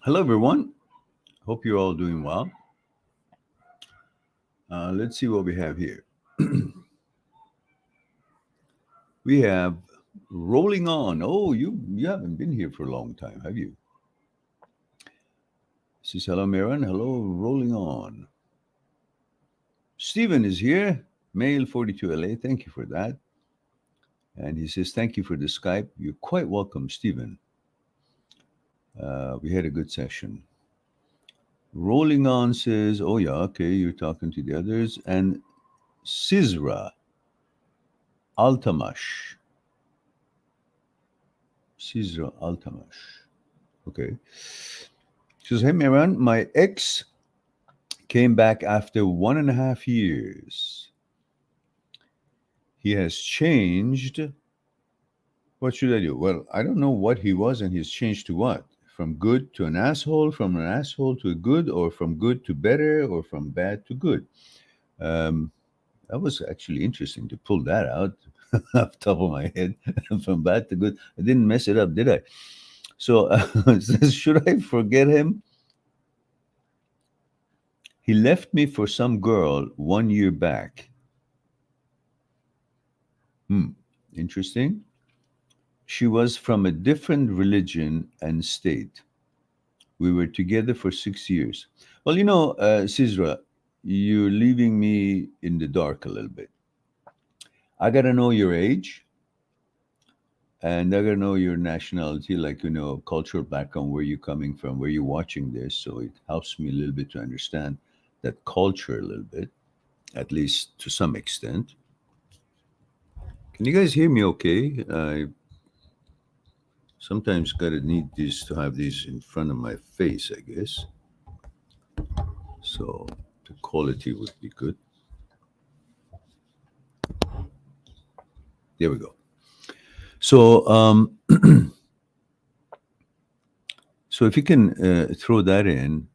Hello, everyone. Hope you're all doing well. Let's see what we have here. We have Rolling On. Oh, you haven't been here for a long time, have you? This is hello, Marin. Hello, Rolling On. Stephen is here, male 42 LA. Thank you for that. And he says, thank you for the Skype. You're quite welcome, Stephen. We had a good session. Rolling On says, oh, yeah, okay, you're talking to the others. And Sizra Altamash. Sizra Altamash. Okay. She says, "Hey, Miran, my ex came back after 1.5 years. He has changed. What should I do?" Well, I don't know what he was, and he's changed to what? From good to an asshole, from an asshole to a good, or from good to better, or from bad to good. Um, that was actually interesting to pull that out off the top of my head. From bad to good. I didn't mess it up, did I? So, it says, should I forget him? He left me for some girl 1 year back. Hmm. Interesting. She was from a different religion and state. We were together for 6 years. Well, Sizra, you're leaving me in the dark a little bit. I got to know your age, and I got to know your nationality, like, cultural background, where you're coming from, where you're watching this. So it helps me a little bit to understand that culture a little bit, at least to some extent. Can you guys hear me okay? I sometimes got to need these to have these in front of my face, I guess. So the quality would be good. There we go. So, so if you can throw that in,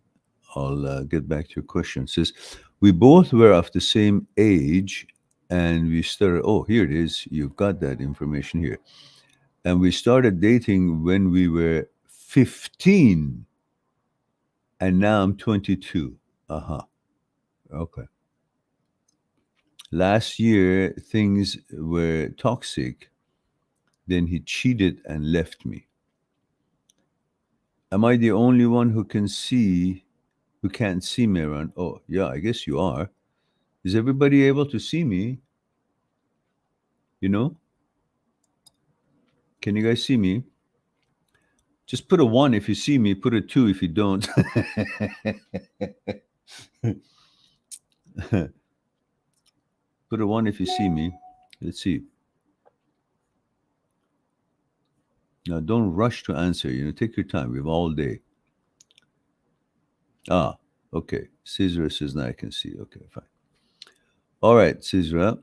I'll get back to your question. It says, we both were of the same age and we started, oh, here it is. You've got that information here. And we started dating when we were 15, and now I'm 22. Uh huh. Okay. Last year, things were toxic. Then he cheated and left me. Am I the only one who can't see me around? Oh, yeah, I guess you are. Is everybody able to see me? You know? Can you guys see me? Just put a one if you see me, put a two if you don't. Put a one if you see me. Let's see. Now, don't rush to answer. Take your time. We have all day. Ah, okay. Caesar says, now I can see. Okay, fine. All right, Caesar.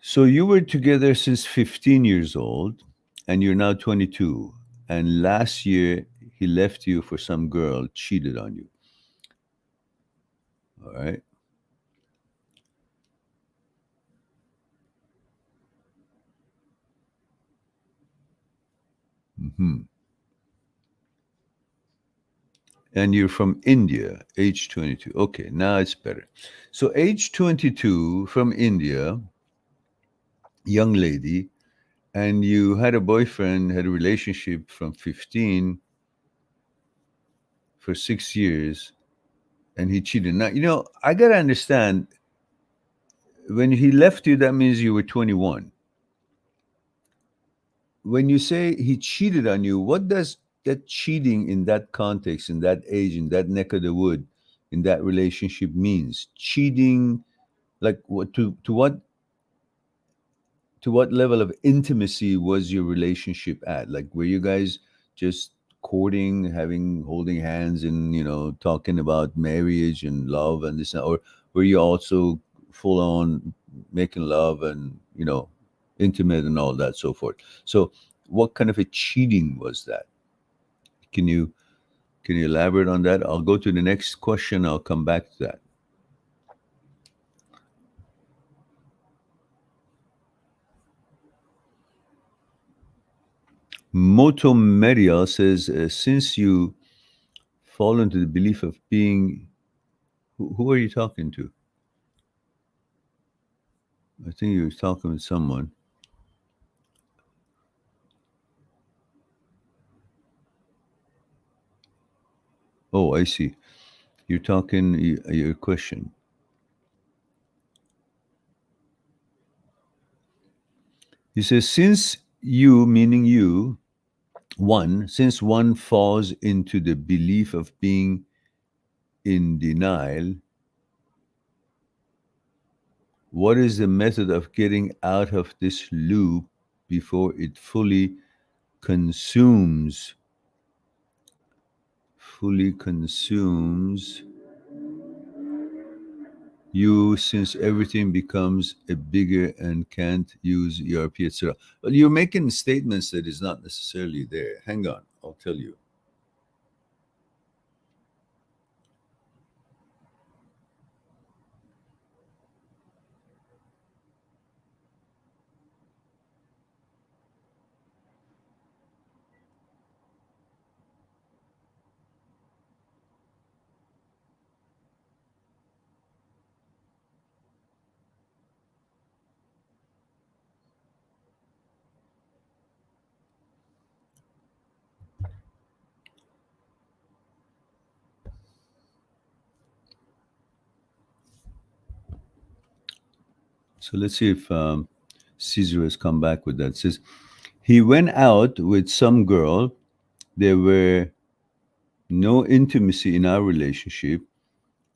So you were together since 15 years old, and you're now 22. And last year, he left you for some girl, cheated on you. All right. Mm-hmm. And you're from India, age 22. Okay, now it's better. So, age 22 from India, young lady, and you had a boyfriend, had a relationship from 15 for 6 years, and he cheated. Now, I got to understand, when he left you, that means you were 21. When you say he cheated on you, what does that cheating in that context, in that age, in that neck of the wood, in that relationship means? Cheating, like what to what level of intimacy was your relationship at? Like, were you guys just courting, holding hands, and talking about marriage and love and this, or were you also full on making love and intimate and all that, so forth? So, what kind of a cheating was that? Can you elaborate on that? I'll go to the next question. I'll come back to that. Moto Meria says, since you fall into the belief of being, who are you talking to? I think you're talking with someone. Oh, I see. You're talking your question. He says, since you, meaning you, since one falls into the belief of being in denial, what is the method of getting out of this loop before it fully consumes, fully consumes you, since everything becomes a bigger and can't use ERP, etc. Well, you're making statements that is not necessarily there. Hang on, I'll tell you. So let's see if Caesar has come back with that. It says he went out with some girl. There were no intimacy in our relationship.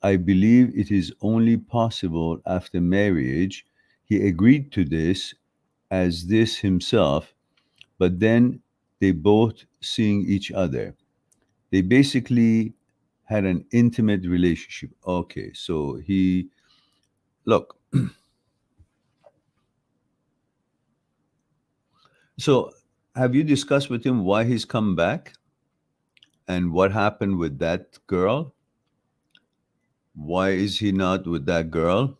I believe it is only possible after marriage. He agreed to this as this himself, but then they both seeing each other. They basically had an intimate relationship. Okay, so he look. So have you discussed with him why he's come back and what happened with that girl? Why is he not with that girl?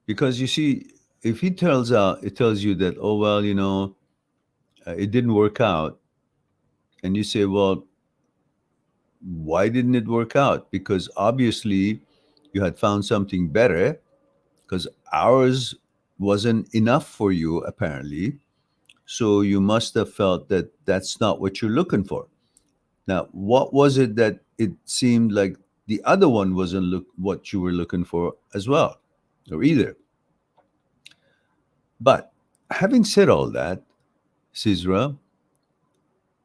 Because you see, if he tells out, it tells you that, oh well, it didn't work out, and you say, well, why didn't it work out? Because obviously, you had found something better. Because ours wasn't enough for you, apparently. So you must have felt that that's not what you're looking for. Now, what was it that it seemed like the other one wasn't what you were looking for as well, or either? But having said all that, Sizra,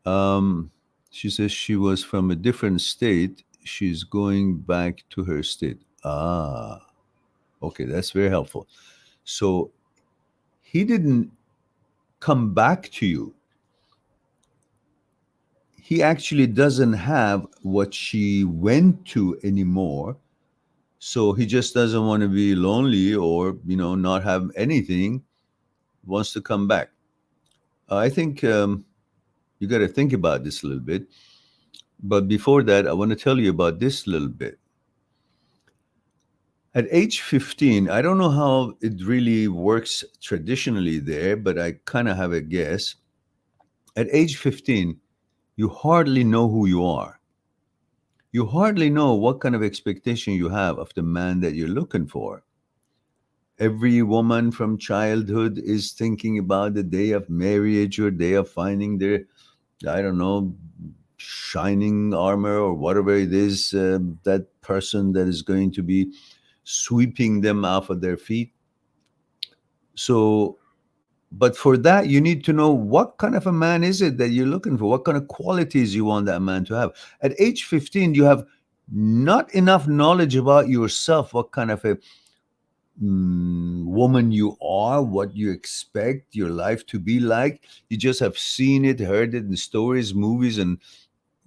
um, she says she was from a different state. She's going back to her state. Ah, okay, that's very helpful. So he didn't come back to you. He actually doesn't have what she went to anymore. So he just doesn't want to be lonely or, not have anything, wants to come back. I think you got to think about this a little bit. But before that, I want to tell you about this little bit. At age 15, I don't know how it really works traditionally there, but I kind of have a guess. At age 15, you hardly know who you are. You hardly know what kind of expectation you have of the man that you're looking for. Every woman from childhood is thinking about the day of marriage or day of finding their, I don't know, shining armor or whatever it is, that person that is going to be sweeping them off of their feet. So, but for that, you need to know what kind of a man is it that you're looking for? What kind of qualities you want that man to have? At age 15, you have not enough knowledge about yourself, what kind of a woman you are, what you expect your life to be like. You just have seen it, heard it in stories, movies, and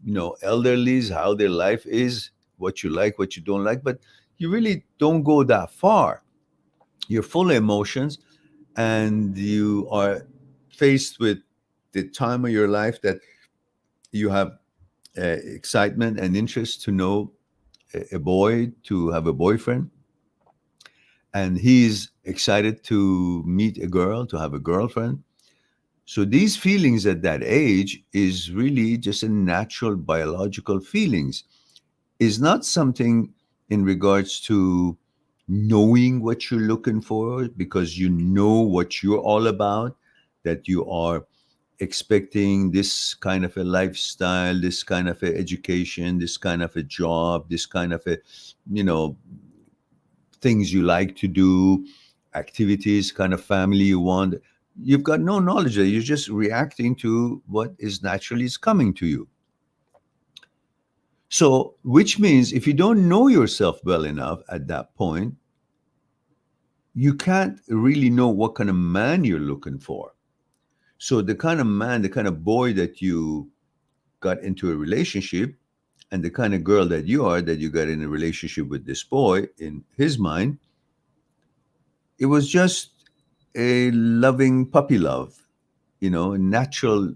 elderlies, how their life is, what you like, what you don't like, but you really don't go that far. You're full of emotions, and you are faced with the time of your life that you have excitement and interest to know a boy, to have a boyfriend, and he's excited to meet a girl, to have a girlfriend. So these feelings at that age is really just a natural biological feelings. Is not something in regards to knowing what you're looking for, because you know what you're all about, that you are expecting this kind of a lifestyle, this kind of a education, this kind of a job, this kind of a, you know, things you like to do, activities, kind of family you want. You've got no knowledge there. You're just reacting to what is naturally is coming to you. So, which means if you don't know yourself well enough at that point, you can't really know what kind of man you're looking for. So the kind of man, the kind of boy that you got into a relationship, and the kind of girl that you are, that you got in a relationship with this boy, in his mind, it was just a loving puppy love, a natural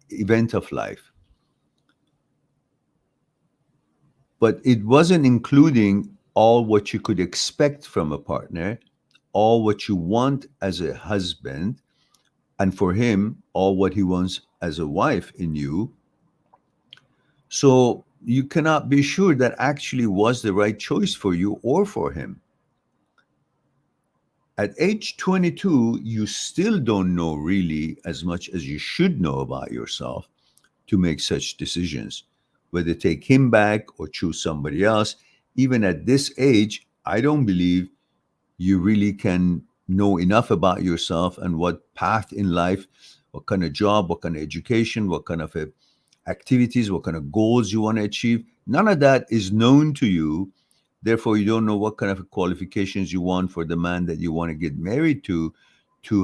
event of life. But it wasn't including all what you could expect from a partner, all what you want as a husband, and for him, all what he wants as a wife in you. So you cannot be sure that actually was the right choice for you or for him. At age 22, you still don't know really as much as you should know about yourself to make such decisions, whether take him back or choose somebody else. Even at this age, I don't believe you really can know enough about yourself and what path in life, what kind of job, what kind of education, what kind of activities, what kind of goals you want to achieve. None of that is known to you. Therefore, you don't know what kind of qualifications you want for the man that you want to get married to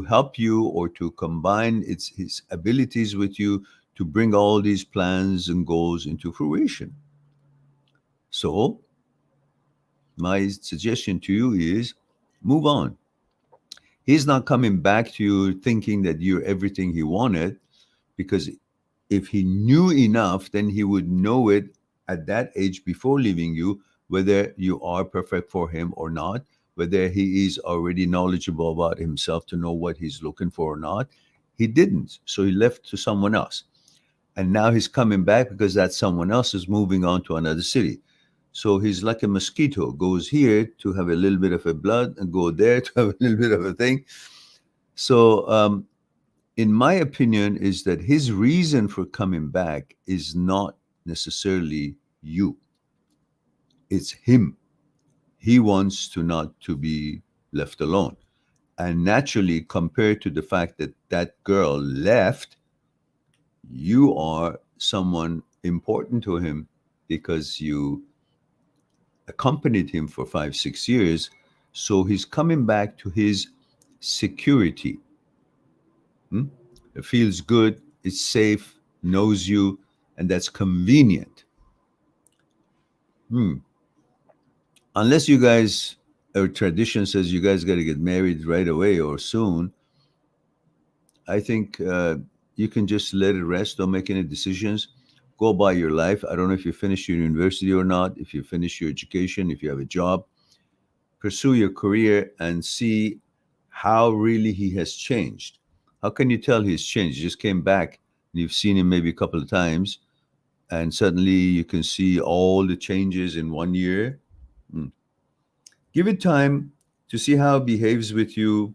help you or to combine his abilities with you to bring all these plans and goals into fruition. So, my suggestion to you is move on. He's not coming back to you thinking that you're everything he wanted, because if he knew enough, then he would know it at that age before leaving you, whether you are perfect for him or not, whether he is already knowledgeable about himself to know what he's looking for or not. He didn't. So he left to someone else. And now he's coming back because that someone else is moving on to another city. So he's like a mosquito, goes here to have a little bit of a blood and go there to have a little bit of a thing. So in my opinion, is that his reason for coming back is not necessarily you. It's him. He wants to not to be left alone. And naturally, compared to the fact that that girl left, you are someone important to him because you accompanied him for 5, 6 years. So he's coming back to his security. Hmm? It feels good, it's safe, knows you, and that's convenient. Hmm. Unless you guys, or tradition says you guys got to get married right away or soon, I think you can just let it rest. Don't make any decisions. Go about your life. I don't know if you finished your university or not, if you finish your education, if you have a job. Pursue your career and see how really he has changed. How can you tell he's changed? He just came back and you've seen him maybe a couple of times, and suddenly you can see all the changes in 1 year. Hmm. Give it time to see how it behaves with you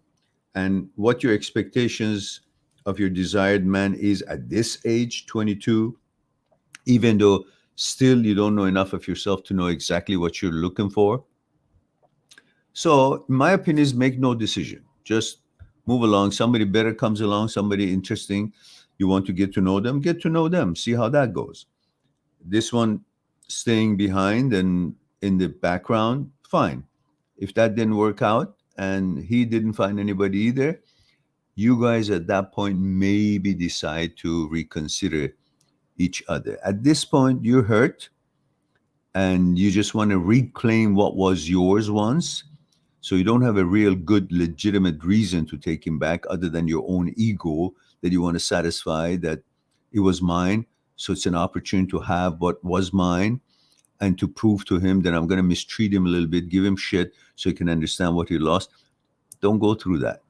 and what your expectations of your desired man is at this age, 22, even though still you don't know enough of yourself to know exactly what you're looking for. So, in my opinion, is make no decision. Just move along. Somebody better comes along, somebody interesting. You want to get to know them, see how that goes. This one staying behind and in the background, fine. If that didn't work out and he didn't find anybody either, you guys at that point maybe decide to reconsider each other. At this point, you're hurt and you just want to reclaim what was yours once. So you don't have a real good, legitimate reason to take him back other than your own ego that you want to satisfy that it was mine. So it's an opportunity to have what was mine and to prove to him that I'm going to mistreat him a little bit, give him shit so he can understand what he lost. Don't go through that.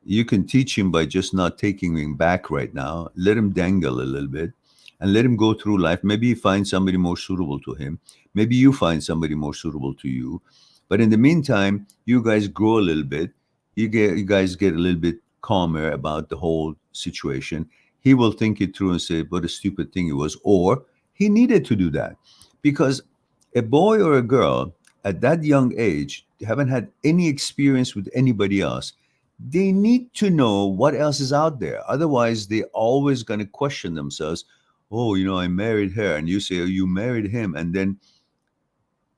You can teach him by just not taking him back right now. Let him dangle a little bit and let him go through life. Maybe he finds somebody more suitable to him. Maybe you find somebody more suitable to you. But in the meantime, you guys grow a little bit. You guys get a little bit calmer about the whole situation. He will think it through and say, what a stupid thing it was. Or he needed to do that. Because a boy or a girl at that young age haven't had any experience with anybody else. They need to know what else is out there. Otherwise, they're always going to question themselves. Oh, I married her. And you say, oh, you married him. And then,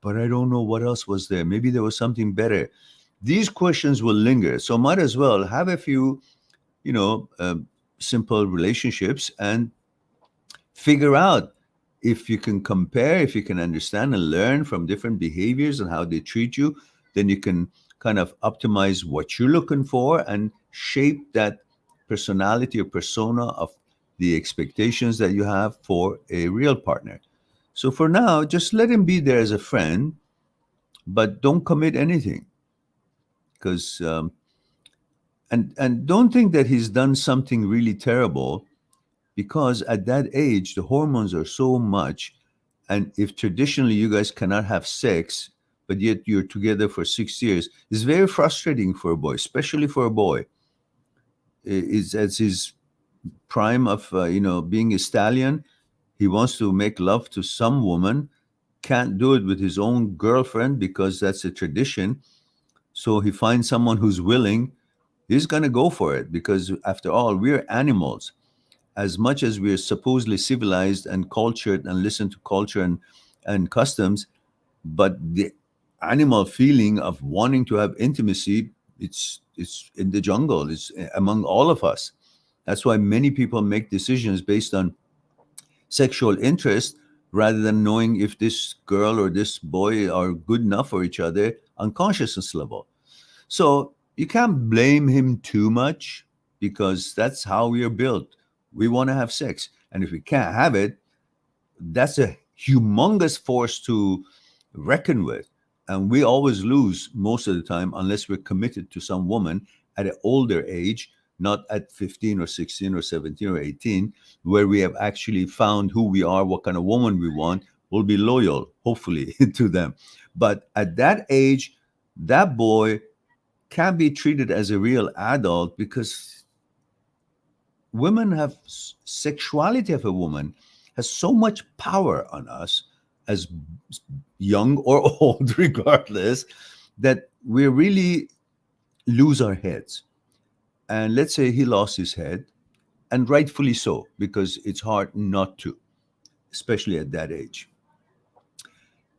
but I don't know what else was there. Maybe there was something better. These questions will linger. So might as well have a few you know, simple relationships and figure out if you can compare, if you can understand and learn from different behaviors and how they treat you, then you can kind of optimize what you're looking for and shape that personality or persona of the expectations that you have for a real partner. So for now, just let him be there as a friend, but don't commit anything because and don't think that he's done something really terrible because at that age the hormones are so much, and if traditionally you guys cannot have sex but yet you're together for 6 years, it's very frustrating for a boy, especially for a boy. Is at his prime of being a stallion. He wants to make love to some woman, can't do it with his own girlfriend because that's a tradition. So he finds someone who's willing. He's going to go for it because after all, we're animals. As much as we're supposedly civilized and cultured and listen to culture and customs, but the animal feeling of wanting to have intimacy, it's in the jungle, it's among all of us. That's why many people make decisions based on sexual interest rather than knowing if this girl or this boy are good enough for each other on consciousness level. So you can't blame him too much because that's how we are built. We want to have sex. And if we can't have it, that's a humongous force to reckon with. And we always lose most of the time unless we're committed to some woman at an older age, not at 15 or 16 or 17 or 18, where we have actually found who we are, what kind of woman we want, we'll be loyal, hopefully, to them. But at that age, that boy can't be treated as a real adult because women have sexuality of a woman has so much power on us as young or old regardless, that we really lose our heads. And let's say he lost his head, and rightfully so, because it's hard not to, especially at that age.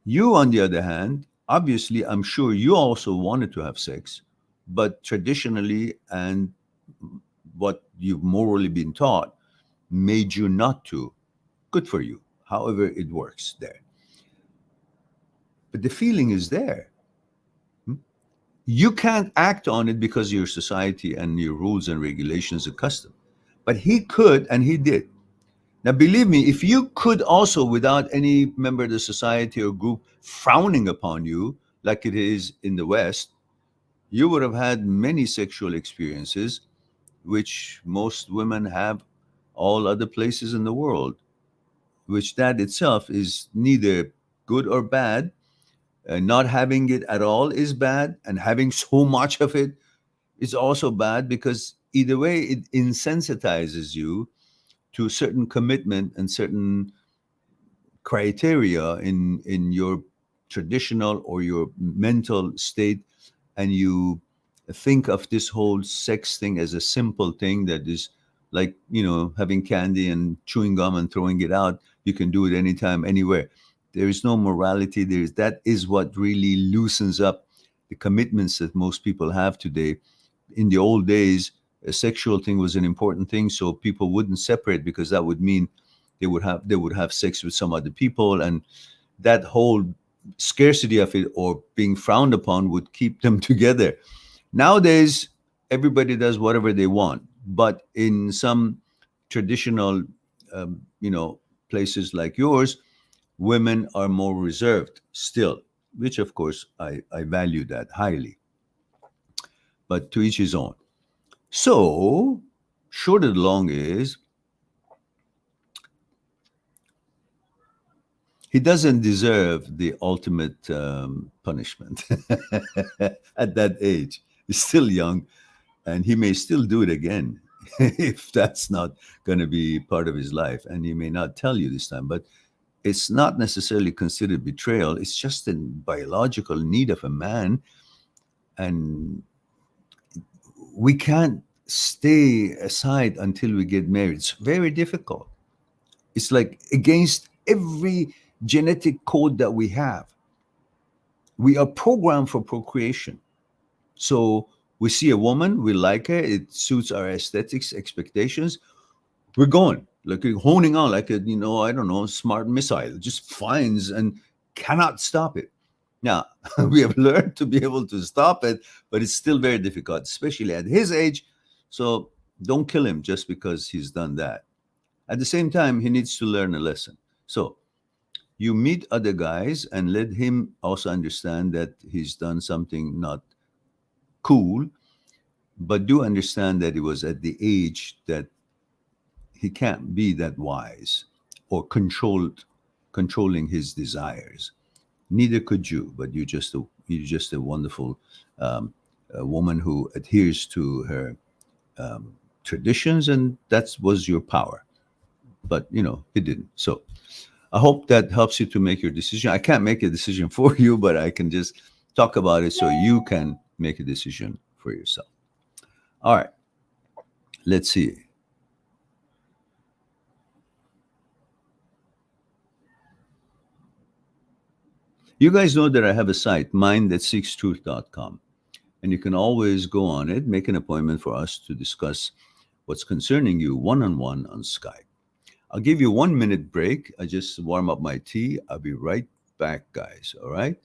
You, on the other hand, obviously, I'm sure you also wanted to have sex, but traditionally and what you've morally been taught made you not to. Good for you. However, it works there. But the feeling is there. Hmm? You can't act on it because your society and your rules and regulations are custom. But he could, and he did. Now, believe me, if you could also, without any member of the society or group frowning upon you, like it is in the West, you would have had many sexual experiences, which most women have all other places in the world, which that itself is neither good or bad. Not having it at all is bad, and having so much of it is also bad because either way, it insensitizes you to certain commitment and certain criteria in your traditional or your mental state, and you think of this whole sex thing as a simple thing that is like having candy and chewing gum and throwing it out. You can do it anytime, anywhere. There is no morality. That is what really loosens up the commitments that most people have today. In the old days, a sexual thing was an important thing, so people wouldn't separate because that would mean they would have sex with some other people, and that whole scarcity of it or being frowned upon would keep them together. Nowadays, everybody does whatever they want, but in some traditional, um, you know, places like yours, women are more reserved still, which of course I value that highly. But to each his own. So, short and long is he doesn't deserve the ultimate punishment at that age. He's still young, and he may still do it again if that's not going to be part of his life. And he may not tell you this time, but it's not necessarily considered betrayal. It's just a biological need of a man, and we can't stay aside until we get married. It's very difficult. It's like against every genetic code that we have. We are programmed for procreation. So We see a woman, we like her, it suits our aesthetics, expectations, we're going, like honing on, like a, I don't know, smart missile. It just finds and cannot stop it. Now, we have learned to be able to stop it, but it's still very difficult, especially at his age. So don't kill him just because he's done that. At the same time, he needs to learn a lesson. So you meet other guys and let him also understand that he's done something not cool, but do understand that it was at the age that he can't be that wise or controlling his desires. Neither could you, but you're just a wonderful um, a woman who adheres to her traditions, and that was your power. But he didn't. So I hope that helps you to make your decision. I can't make a decision for you, but I can just talk about it so you can make a decision for yourself. All right, let's see. You guys know that I have a site, mindthatseekstruth.com, and you can always go on it, make an appointment for us to discuss what's concerning you one on one on Skype. I'll give you 1 minute break. I just warm up my tea. I'll be right back, guys. All right?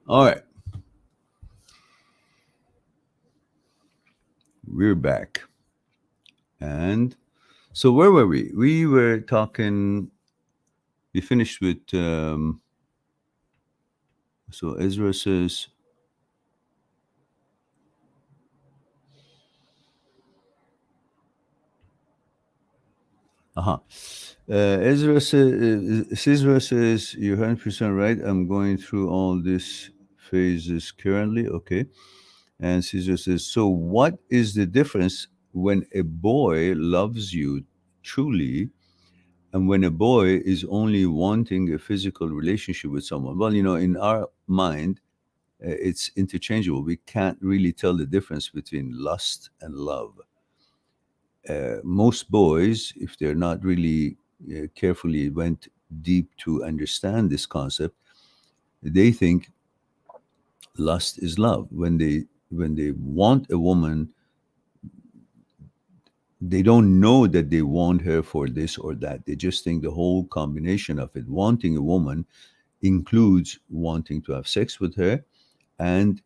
All right. We're back. And so where were we? We were talking, we finished with, so Ezra says, uh-huh. Ezra says, you're 100% right. I'm going through all these phases currently. Okay. And Caesar says, so what is the difference when a boy loves you truly and when a boy is only wanting a physical relationship with someone? Well, in our mind, it's interchangeable. We can't really tell the difference between lust and love. Most boys, if they're not really carefully went deep to understand this concept, they think lust is love. When they want a woman, they don't know that they want her for this or that. They just think the whole combination of it, wanting a woman, includes wanting to have sex with her, and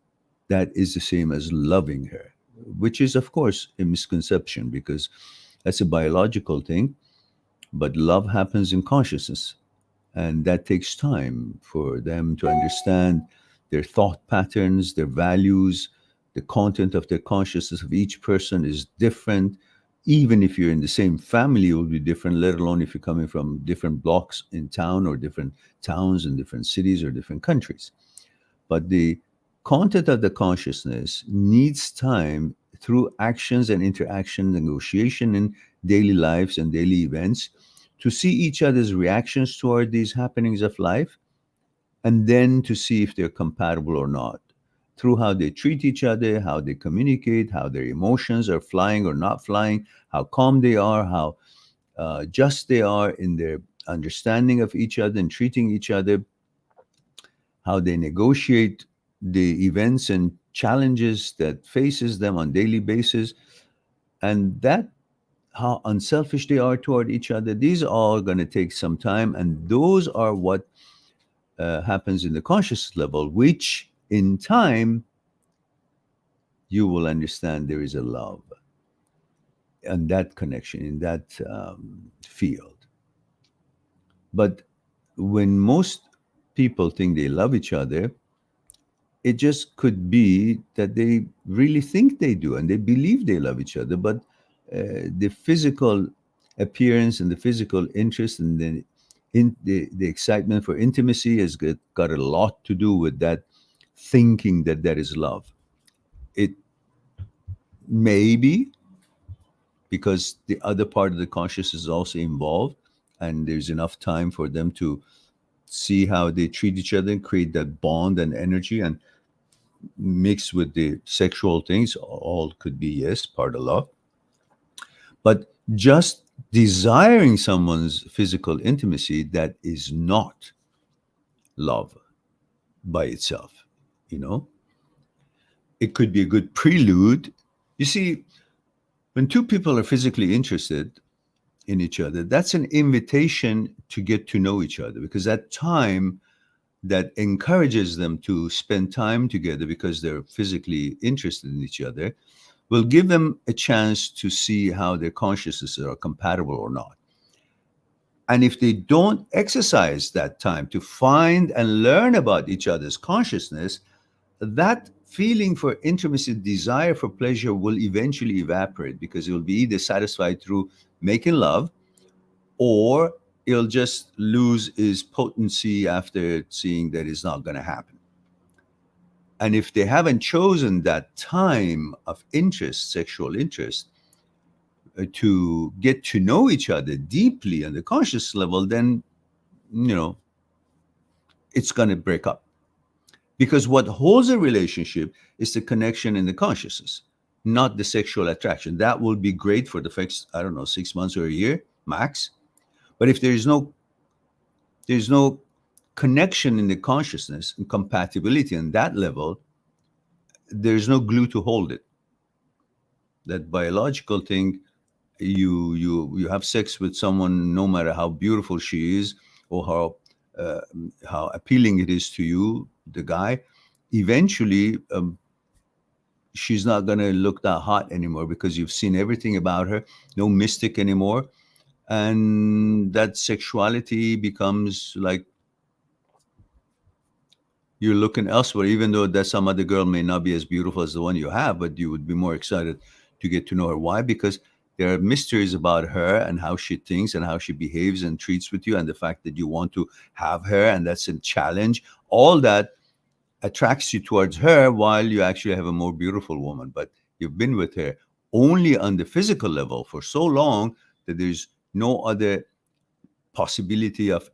that is the same as loving her, which is, of course, a misconception because that's a biological thing. But love happens in consciousness, and that takes time for them to understand their thought patterns, their values, the content of their consciousness of each person is different. Even if you're in the same family, it will be different, let alone if you're coming from different blocks in town or different towns in different cities or different countries. But the content of the consciousness needs time through actions and interaction, negotiation in daily lives and daily events to see each other's reactions toward these happenings of life, and then to see if they're compatible or not through how they treat each other, how they communicate, how their emotions are flying or not flying, how calm they are, how just they are in their understanding of each other and treating each other, how they negotiate the events and challenges that faces them on daily basis, and that how unselfish they are toward each other. These are all going to take some time, and those are what happens in the conscious level, which in time you will understand there is a love and that connection in that field. But when most people think they love each other, it just could be that they really think they do and they believe they love each other, but the physical appearance and the physical interest and the excitement for intimacy has got a lot to do with that thinking that that is love. It may be because the other part of the consciousness is also involved, and there's enough time for them to see how they treat each other and create that bond and energy and mix with the sexual things. All could be, yes, part of love. But just desiring someone's physical intimacy, that is not love by itself. You know, it could be a good prelude. You see, when two people are physically interested in each other, that's an invitation to get to know each other, because that time that encourages them to spend time together because they're physically interested in each other will give them a chance to see how their consciousnesses are compatible or not. And if they don't exercise that time to find and learn about each other's consciousness, that feeling for intimacy, desire for pleasure will eventually evaporate, because it will be either satisfied through making love, or it'll just lose its potency after seeing that it's not going to happen. And if they haven't chosen that time of interest, sexual interest, to get to know each other deeply on the conscious level, then, you know, it's going to break up. Because what holds a relationship is the connection in the consciousness, not the sexual attraction. That will be great for the first, I don't know, 6 months or a year max. But if there's no connection in the consciousness and compatibility on that level, there's no glue to hold it. That biological thing, you have sex with someone, no matter how beautiful she is or uh, how appealing it is to you, the guy, eventually she's not going to look that hot anymore, because you've seen everything about her, no mystic anymore, and that sexuality becomes like you're looking elsewhere, even though that some other girl may not be as beautiful as the one you have, but you would be more excited to get to know her. Why? Because there are mysteries about her and how she thinks and how she behaves and treats with you, and the fact that you want to have her, and that's a challenge. All that attracts you towards her, while you actually have a more beautiful woman, but you've been with her only on the physical level for so long that there's no other possibility of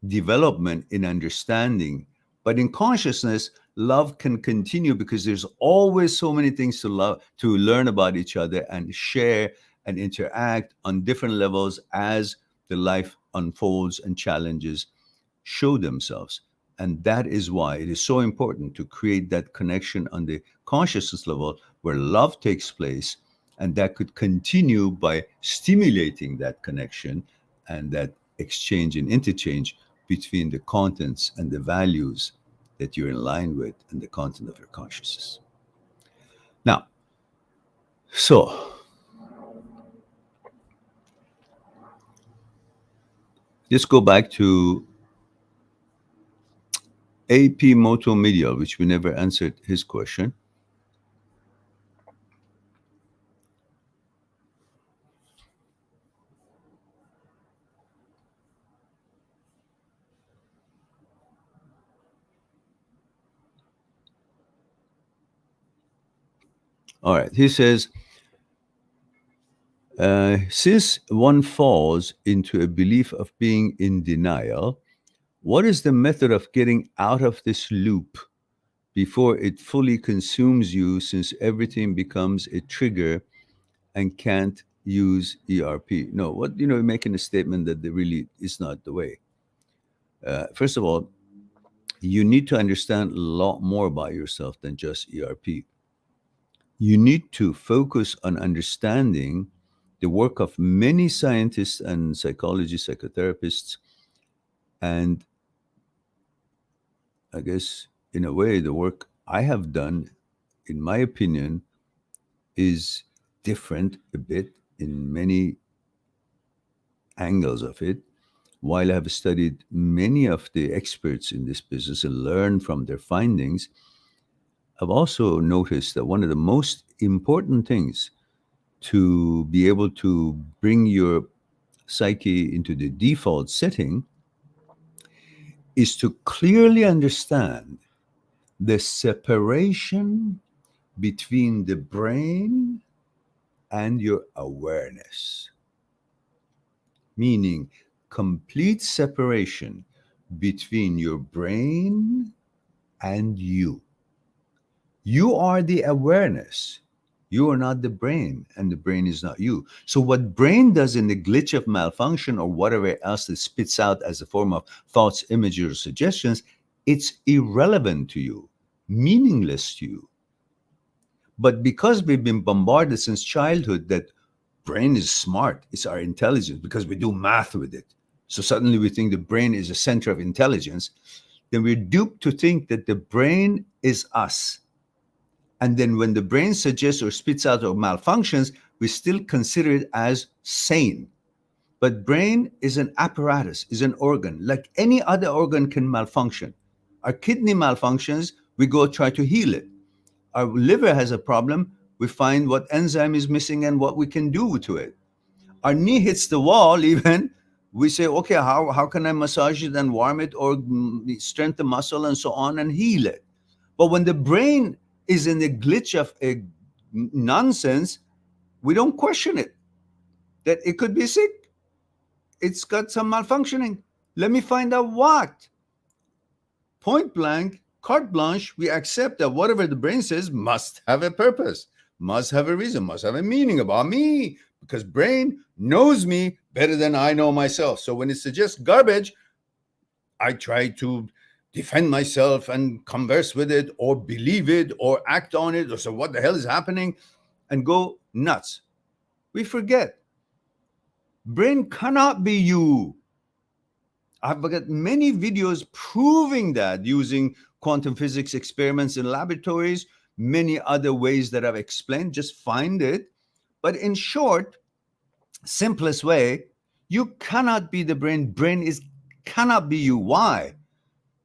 development in understanding. But in consciousness, love can continue, because there's always so many things to love, to learn about each other and share and interact on different levels as the life unfolds and challenges show themselves. And that is why it is so important to create that connection on the consciousness level where love takes place. And that could continue by stimulating that connection and that exchange and interchange between the contents and the values that you're in line with and the content of your consciousness. Now, so let's go back to AP Moto Medial, which we never answered his question. All right. He says, Since one falls into a belief of being in denial, what is the method of getting out of this loop before it fully consumes you, since everything becomes a trigger and can't use ERP? No, what, making a statement that there really is not the way. First of all, you need to understand a lot more about yourself than just ERP. You need to focus on understanding the work of many scientists and psychologists, psychotherapists, and I guess in a way, the work I have done, in my opinion, is different a bit in many angles of it. While I have studied many of the experts in this business and learned from their findings, I've also noticed that one of the most important things to be able to bring your psyche into the default setting is to clearly understand the separation between the brain and your awareness, meaning complete separation between your brain and you. You are the awareness. You are not the brain, and the brain is not you. So what brain does in the glitch of malfunction or whatever else it spits out as a form of thoughts, images, or suggestions, it's irrelevant to you, meaningless to you. But because we've been bombarded since childhood that brain is smart, it's our intelligence, because we do math with it. So suddenly we think the brain is a center of intelligence. Then we're duped to think that the brain is us. And then when the brain suggests or spits out or malfunctions, we still consider it as sane. But brain is an apparatus, is an organ. Like any other organ can malfunction. Our kidney malfunctions, we go try to heal it. Our liver has a problem, we find what enzyme is missing and what we can do to it. Our knee hits the wall even, we say, okay, how can I massage it and warm it or strengthen the muscle and so on and heal it? But when the brain is in the glitch of a nonsense, we don't question it, that it could be sick. It's got some malfunctioning. Let me find out what. Point blank, carte blanche, we accept that whatever the brain says must have a purpose, must have a reason, must have a meaning about me, because brain knows me better than I know myself. So when it suggests garbage, I try to defend myself and converse with it or believe it or act on it or say, what the hell is happening? And go nuts. We forget. Brain cannot be you. I've got many videos proving that using quantum physics experiments in laboratories, many other ways that I've explained. Just find it. But in short, simplest way, you cannot be the brain. Brain cannot be you. Why?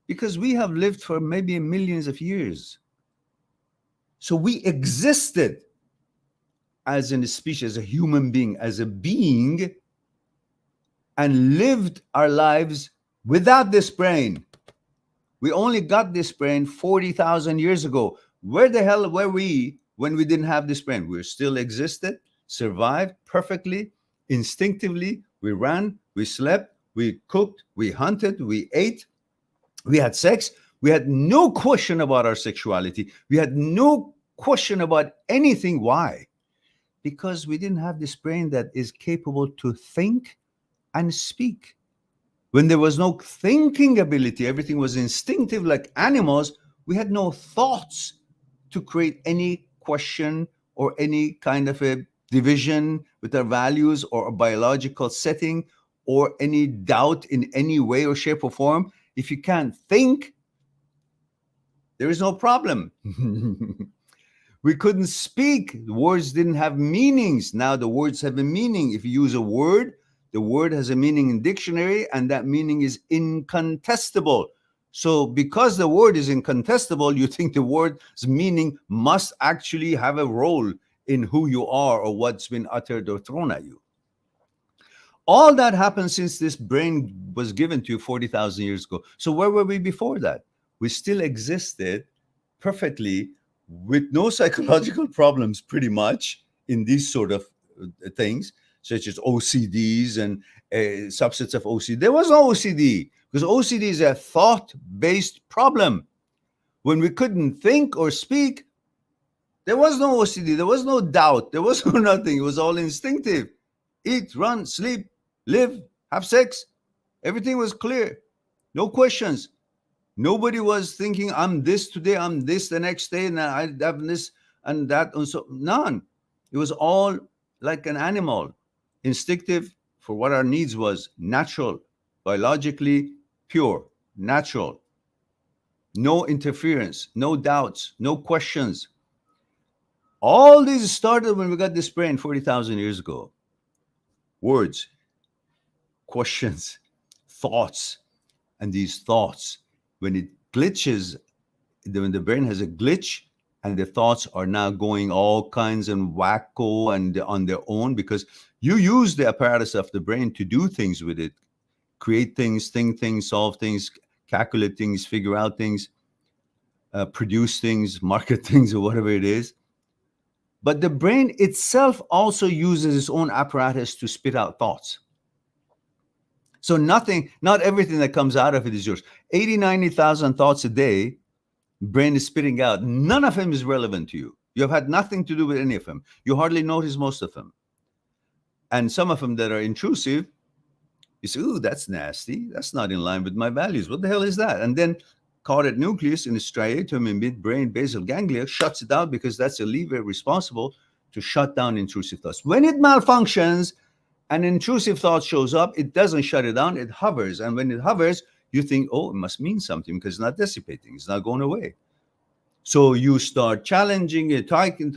Because we have lived for maybe millions of years. So we existed as a species, as a human being, as a being, and lived our lives without this brain. We only got this brain 40,000 years ago. Where the hell were we when we didn't have this brain? We still existed, survived perfectly, instinctively. We ran, we slept, we cooked, we hunted, we ate, we had sex. We had no question about our sexuality. We had no question about anything. Why? Because we didn't have this brain that is capable to think and speak. When there was no thinking ability, everything was instinctive like animals, we had no thoughts to create any question or any kind of a division with our values or a biological setting or any doubt in any way or shape or form. If you can't think, there is no problem. We couldn't speak. The words didn't have meanings. Now the words have a meaning. If you use a word, the word has a meaning in dictionary, and that meaning is incontestable. So because the word is incontestable, you think the word's meaning must actually have a role in who you are or what's been uttered or thrown at you. All that happened since this brain was given to you 40,000 years ago. So where were we before that? We still existed perfectly with no psychological problems, pretty much, in these sort of things. such as OCDs and subsets of OCD. There was no OCD because OCD is a thought based problem. When we couldn't think or speak, there was no OCD, there was no doubt, there was no nothing. It was all instinctive. Eat, run, sleep, live, have sex. Everything was clear. No questions. Nobody was thinking, I'm this today, I'm this the next day, and I have this and that. And so, none. It was all like an animal, instinctive for what our needs was, natural, biologically pure, natural. No interference, no doubts, no questions. All these started when we got this brain 40,000 years ago. Words, questions, thoughts, and these thoughts, when it glitches, when the brain has a glitch and the thoughts are now going all kinds and wacko and on their own, because you use the apparatus of the brain to do things with it, create things, think things, solve things, calculate things, figure out things, produce things, market things, or whatever it is. But the brain itself also uses its own apparatus to spit out thoughts. So nothing, not everything that comes out of it is yours. 80, 90,000 thoughts a day, brain is spitting out. None of them is relevant to you. You have had nothing to do with any of them. You hardly notice most of them. And some of them that are intrusive, you say, ooh, that's nasty. That's not in line with my values. What the hell is that? And then caudate nucleus in the striatum in midbrain basal ganglia shuts it out because that's a lever responsible to shut down intrusive thoughts. When it malfunctions, an intrusive thought shows up, it doesn't shut it down, it hovers. And when it hovers, you think, oh, it must mean something because it's not dissipating, it's not going away. So you start challenging it, talking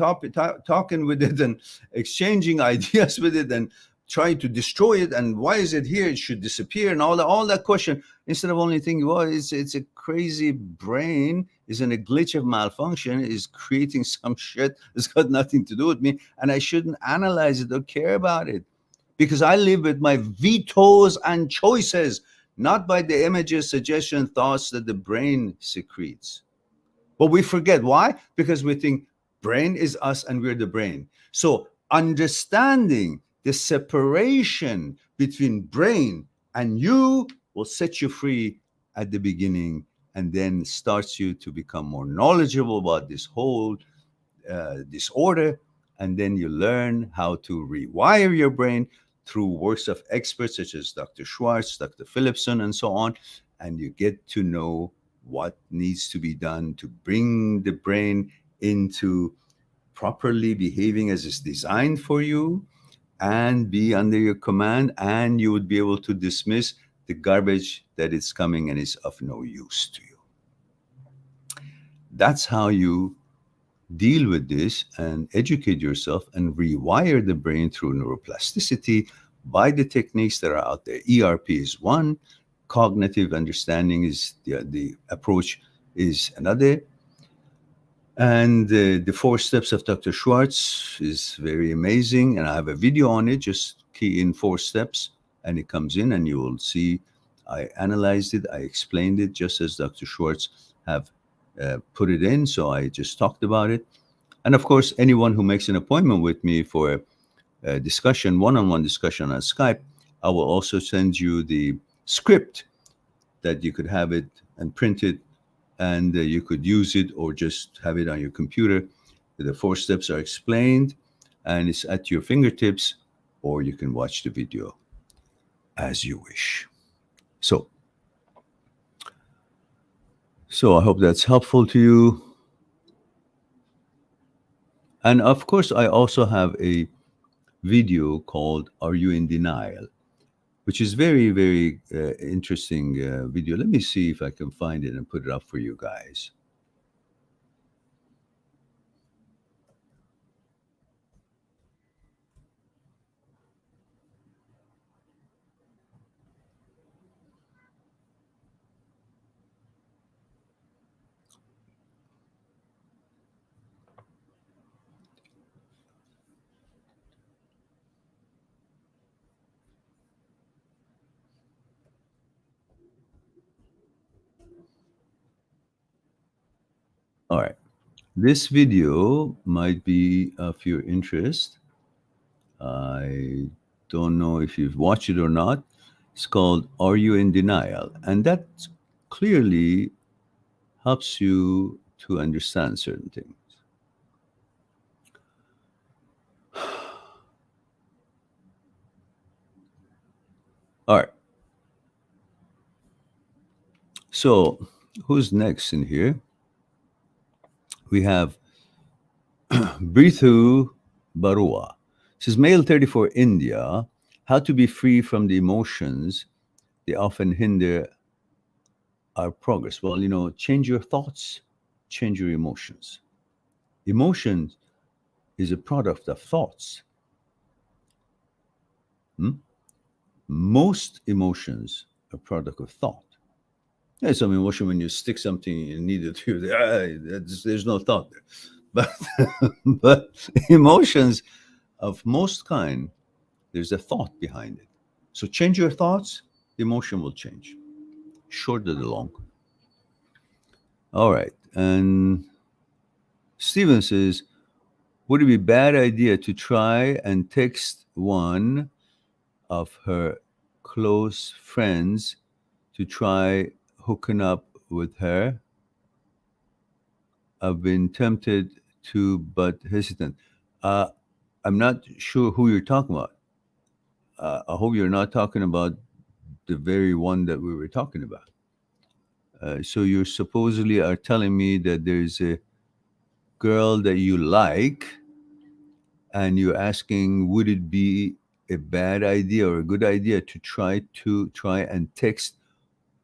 with it and exchanging ideas with it and trying to destroy it. And why is it here? It should disappear and all that question. Instead of only thinking, well, it's a crazy brain, is in a glitch of malfunction, is creating some shit that's got nothing to do with me. And I shouldn't analyze it or care about it, because I live with my vetoes and choices, not by the images, suggestions, thoughts that the brain secretes. But we forget. Why? Because we think brain is us and we're the brain. So understanding the separation between brain and you will set you free at the beginning, and then starts you to become more knowledgeable about this whole disorder. And then you learn how to rewire your brain through works of experts such as Dr. Schwartz, Dr. Philipson, and so on. And you get to know what needs to be done to bring the brain into properly behaving as it's designed for you and be under your command. And you would be able to dismiss the garbage that is coming and is of no use to you. That's how you deal with this and educate yourself and rewire the brain through neuroplasticity by the techniques that are out there. ERP is one, cognitive understanding is the approach is another, and the 4 steps of Dr. Schwartz is very amazing, and I have a video on it. Just key in 4 steps and it comes in and you will see I analyzed it, I explained it just as Dr. Schwartz have put it in. So I just talked about it. And of course, anyone who makes an appointment with me for a discussion, one-on-one discussion on Skype, I will also send you the script that you could have it and print it, and you could use it or just have it on your computer. The 4 steps are explained and it's at your fingertips, or you can watch the video as you wish. So I hope that's helpful to you. And of course, I also have a video called Are You in Denial?, which is very, very interesting video. Let me see if I can find it and put it up for you guys. All right. This video might be of your interest. I Don't know if you've watched it or not. It's called Are You in Denial? And that clearly helps you to understand certain things. All right. So, who's next in here? We have Brithu Barua. Says, male 34 India, how to be free from the emotions they often hinder our progress. Well, change your thoughts, change your emotions. Emotions is a product of thoughts. Hmm? Most emotions are a product of thought. There's some emotion when you stick something in needle to you. There's no thought there. But but emotions of most kind, there's a thought behind it. So change your thoughts, the emotion will change. Short of the long. All right. And Steven says, would it be a bad idea to try and text one of her close friends to try hooking up with her? I've been tempted to, but hesitant. Uh, I'm not sure who you're talking about. I hope you're not talking about the very one that we were talking about. So you supposedly are telling me that there's a girl that you like, and you're asking, would it be a bad idea or a good idea to try and text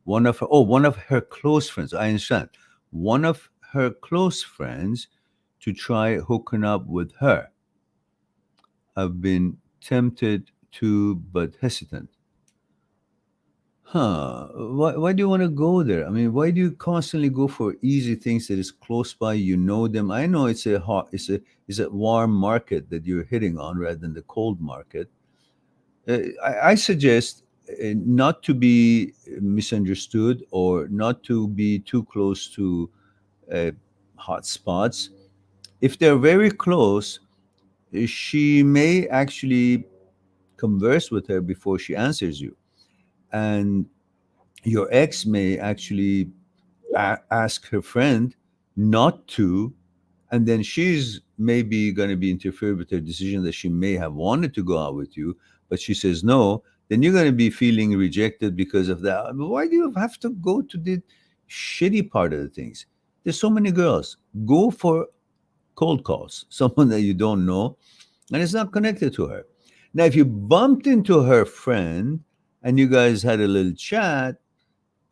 one of her close friends? I understand. One of her close friends to try hooking up with her. I've been tempted to, but hesitant. Huh? Why do you want to go there? I mean, why do you constantly go for easy things that is close by? You know them. I know it's a warm market that you're hitting on rather than the cold market. I suggest not to be misunderstood or not to be too close to uh, hot spots. If they're very close, she may actually converse with her before she answers you, and your ex may actually ask her friend not to, and then she's maybe going to be interfered with her decision that she may have wanted to go out with you, but she says no. Then you're going to be feeling rejected because of that. Why do you have to go to the shitty part of the things? There's so many girls. Go for cold calls, someone that you don't know, and it's not connected to her. Now, if you bumped into her friend and you guys had a little chat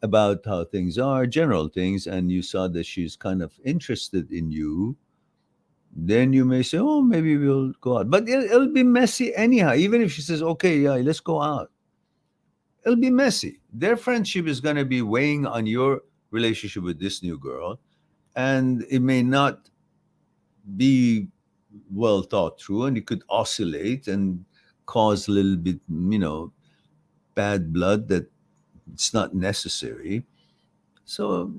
about how things are, general things, and you saw that she's kind of interested in you, then you may say, oh, maybe we'll go out. But it'll be messy anyhow. Even if she says, okay, yeah, let's go out, it'll be messy. Their friendship is going to be weighing on your relationship with this new girl, and it may not be well thought through, and it could oscillate and cause a little bit, bad blood that it's not necessary. So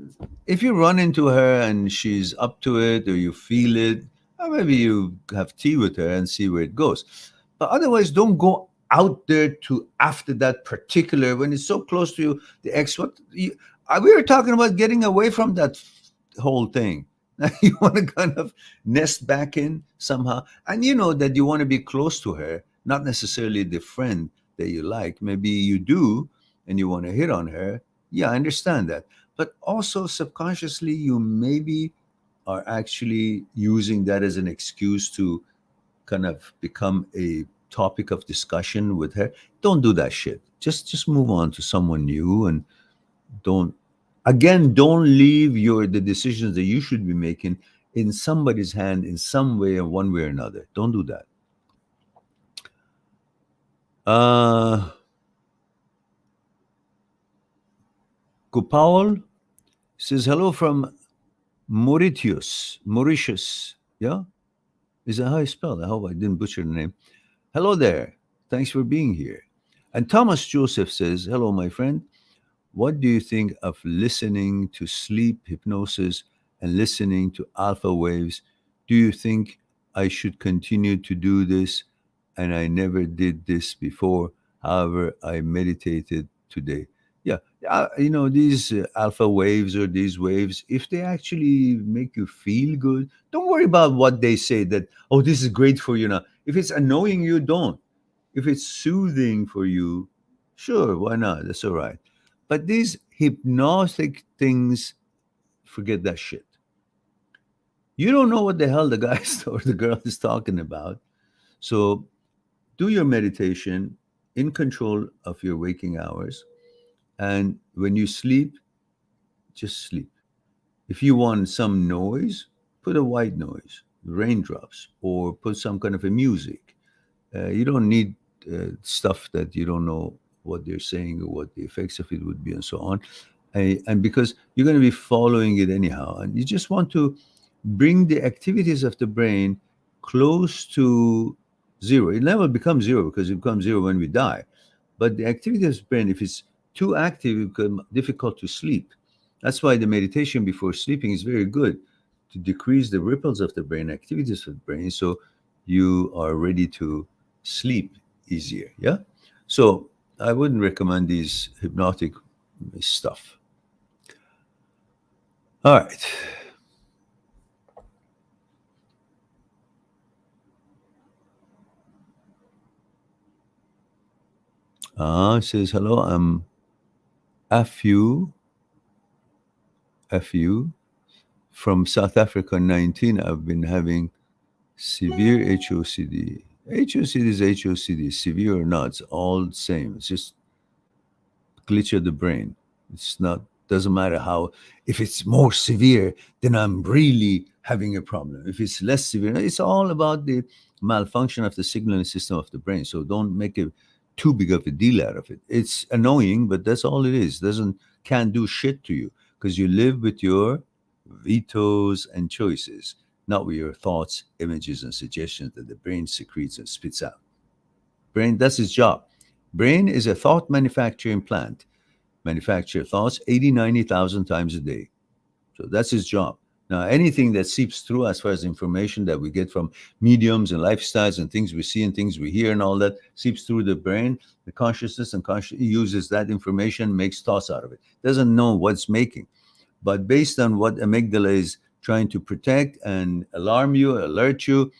if you run into her and she's up to it or you feel it, or maybe you have tea with her and see where it goes. But otherwise, don't go out there to after that particular when it's so close to you. The ex, we were talking about getting away from that whole thing. Now you want to kind of nest back in somehow, and you know that you want to be close to her, not necessarily the friend that you like. Maybe you do, and you want to hit on her. Yeah, I understand that, but also subconsciously you maybe are actually using that as an excuse to kind of become a topic of discussion with her. Don't do that shit. Just move on to someone new, and don't don't leave the decisions that you should be making in somebody's hand in some way or one way or another. Don't do that. uh Gopal says hello from Mauritius. Yeah, is that how you spell it? I hope I didn't butcher the name. Hello there. Thanks for being here. And Thomas Joseph says, hello, my friend. What do you think of listening to sleep hypnosis and listening to alpha waves? Do you think I should continue to do this and I never did this before. However, I meditated today. Yeah, these alpha waves or these waves, if they actually make you feel good, don't worry about what they say that, oh, this is great for you now. If it's annoying you, don't. If it's soothing for you, sure, why not? That's all right. But these hypnotic things, forget that shit. You don't know what the hell the guy or the girl is talking about. So do your meditation in control of your waking hours. And when you sleep, just sleep. If you want some noise, put a white noise, raindrops, or put some kind of a music. You don't need stuff that you don't know what they're saying or what the effects of it would be and so on. And because you're going to be following it anyhow, and you just want to bring the activities of the brain close to zero. It never becomes zero because it becomes zero when we die. But the activity of the brain, if it's too active, it becomes difficult to sleep. That's why the meditation before sleeping is very good to decrease the ripples of the brain, activities of the brain, so you are ready to sleep easier. Yeah. So I wouldn't recommend these hypnotic stuff. All right. Says hello. I'm FU FU from South Africa. 19. I've been having severe HOCD. HOCD is HOCD. Severe or not, it's all the same. It's just glitch of the brain. It's not, doesn't matter how, if it's more severe, then I'm really having a problem. If it's less severe, it's all about the malfunction of the signaling system of the brain. So don't make it too big of a deal out of it. It's annoying, but that's all it is. Doesn't, can't do shit to you because you live with your vetoes and choices, not with your thoughts, images, and suggestions that the brain secretes and spits out. Brain, that's its job. Brain is a thought manufacturing plant. Manufacture thoughts 80, 90,000 times a day. So that's his job. Now, anything that seeps through as far as information that we get from mediums and lifestyles and things we see and things we hear and all that seeps through the brain, the consciousness and uses that information, makes thoughts out of it. Doesn't know what's making. But based on what amygdala is trying to protect and alarm you, alert you,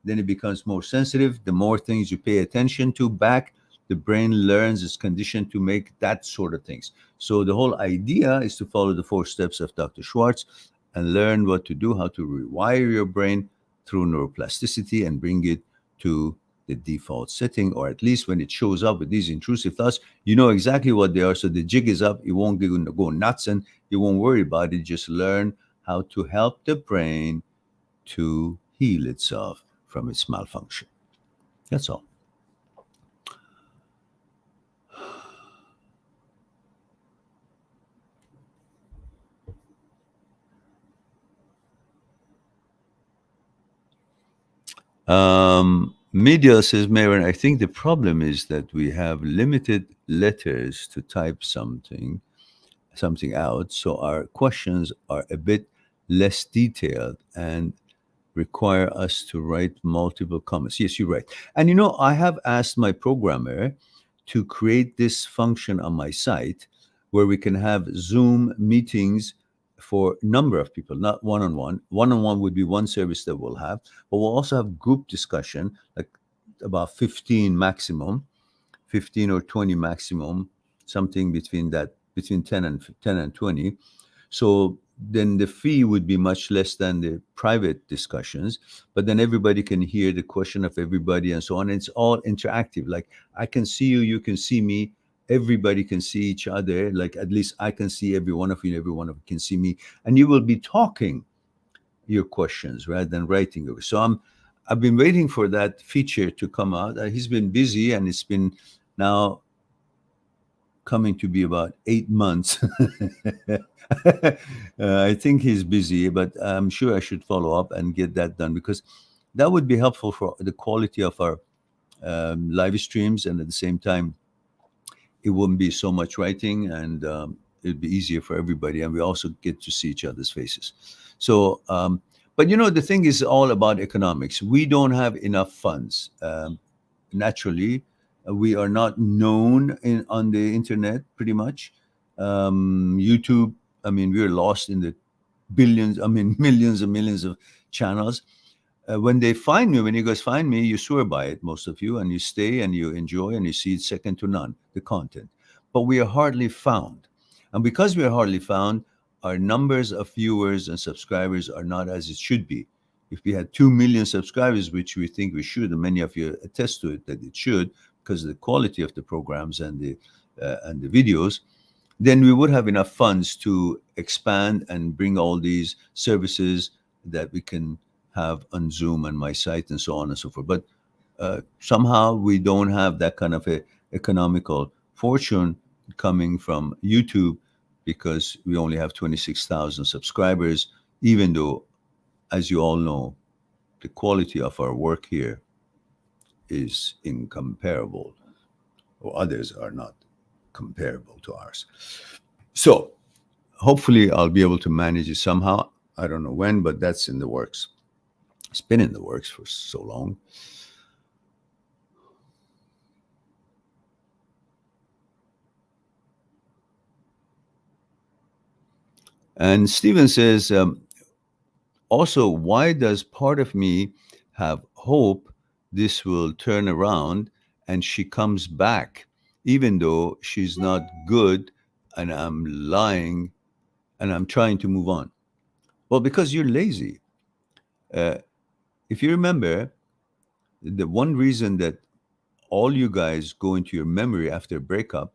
then it becomes more sensitive. The more things you pay attention to back, the brain learns, it's conditioned to make that sort of things. So the whole idea is to follow the 4 steps of Dr. Schwartz and learn what to do, how to rewire your brain through neuroplasticity and bring it to the default setting, or at least when it shows up with these intrusive thoughts, you know exactly what they are. So the jig is up. You won't go nuts and you won't worry about it. Just learn how to help the brain to heal itself from its malfunction. That's all. Media says, Marin, I think the problem is that we have limited letters to type something out, so our questions are a bit less detailed and require us to write multiple comments. Yes, you're right. And I have asked my programmer to create this function on my site where we can have Zoom meetings for a number of people, not one-on-one. One-on-one would be one service that we'll have, but we'll also have group discussion, like about 15 maximum, 15 or 20 maximum, something between that, between 10 and 20. So then the fee would be much less than the private discussions, but then everybody can hear the question of everybody and so on. It's all interactive. Like I can see you, you can see me, everybody can see each other. Like at least I can see every one of you, and every one of you can see me. And you will be talking your questions rather than writing it. So I've been waiting for that feature to come out. He's been busy, and it's been now coming to be about 8 months. I think he's busy, but I'm sure I should follow up and get that done because that would be helpful for the quality of our live streams, and at the same time, it wouldn't be so much writing, and it'd be easier for everybody, and we also get to see each other's faces. So, but the thing is all about economics. We don't have enough funds. naturally. We are not known on the internet pretty much. YouTube, I mean, we're lost in the billions, I mean, millions and millions of channels. When they find me, when you guys find me, you swear by it, most of you, and you stay and you enjoy and you see it second to none, the content. But we are hardly found. And because we are hardly found, our numbers of viewers and subscribers are not as it should be. If we had 2 million subscribers, which we think we should, and many of you attest to it that it should, because of the quality of the programs and the videos, then we would have enough funds to expand and bring all these services that we can have on Zoom and my site and so on and so forth. But somehow we don't have that kind of a economical fortune coming from YouTube because we only have 26,000 subscribers, even though, as you all know, the quality of our work here is incomparable, or others are not comparable to ours. So hopefully I'll be able to manage it somehow. I don't know when, but that's in the works. It's been in the works for so long. And Stephen says, also, why does part of me have hope this will turn around and she comes back, even though she's not good and I'm lying and I'm trying to move on? Well, because you're lazy. If you remember, the one reason that all you guys go into your memory after a breakup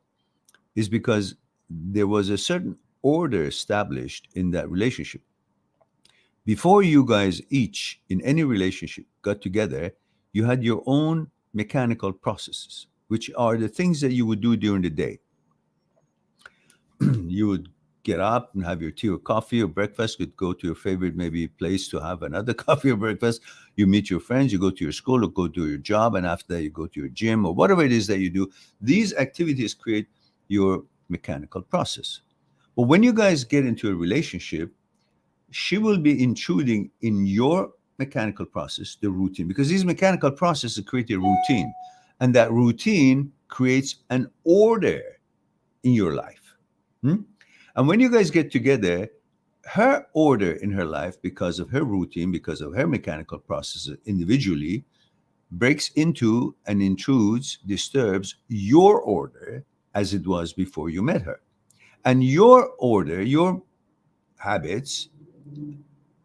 is because there was a certain order established in that relationship. Before you guys each in any relationship got together, you had your own mechanical processes, which are the things that you would do during the day. You would get up and have your tea or coffee or breakfast. You'd go to your favorite maybe place to have another coffee or breakfast. You meet your friends, you go to your school or go to your job, and after that you go to your gym or whatever it is that you do. These activities create your mechanical process. But when you guys get into a relationship, she will be intruding in your mechanical process, the routine, because these mechanical processes create a routine, and that routine creates an order in your life. And when you guys get together, her order in her life, because of her routine, because of her mechanical processes individually, breaks into and intrudes, disturbs your order as it was before you met her. And your order, your habits,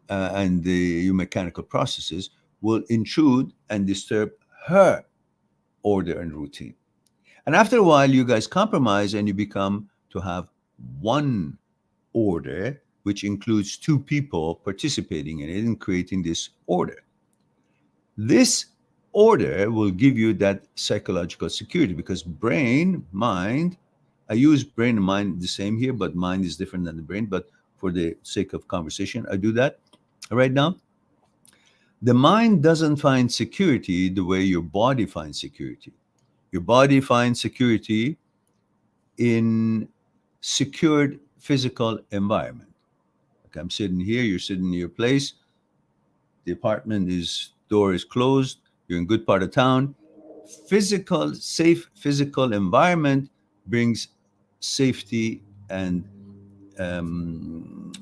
and your mechanical processes will intrude and disturb her order and routine. And after a while, you guys compromise and you become to have one order, which includes two people participating in it and creating this order. This order will give you that psychological security because brain, mind, I use brain and mind the same here, but mind is different than the brain. But for the sake of conversation, I do that right now. The mind doesn't find security the way your body finds security. Your body finds security in secured physical environment. Like I'm sitting here, you're sitting in your place, the apartment door is closed, you're in good part of town. Physical, safe physical environment brings safety and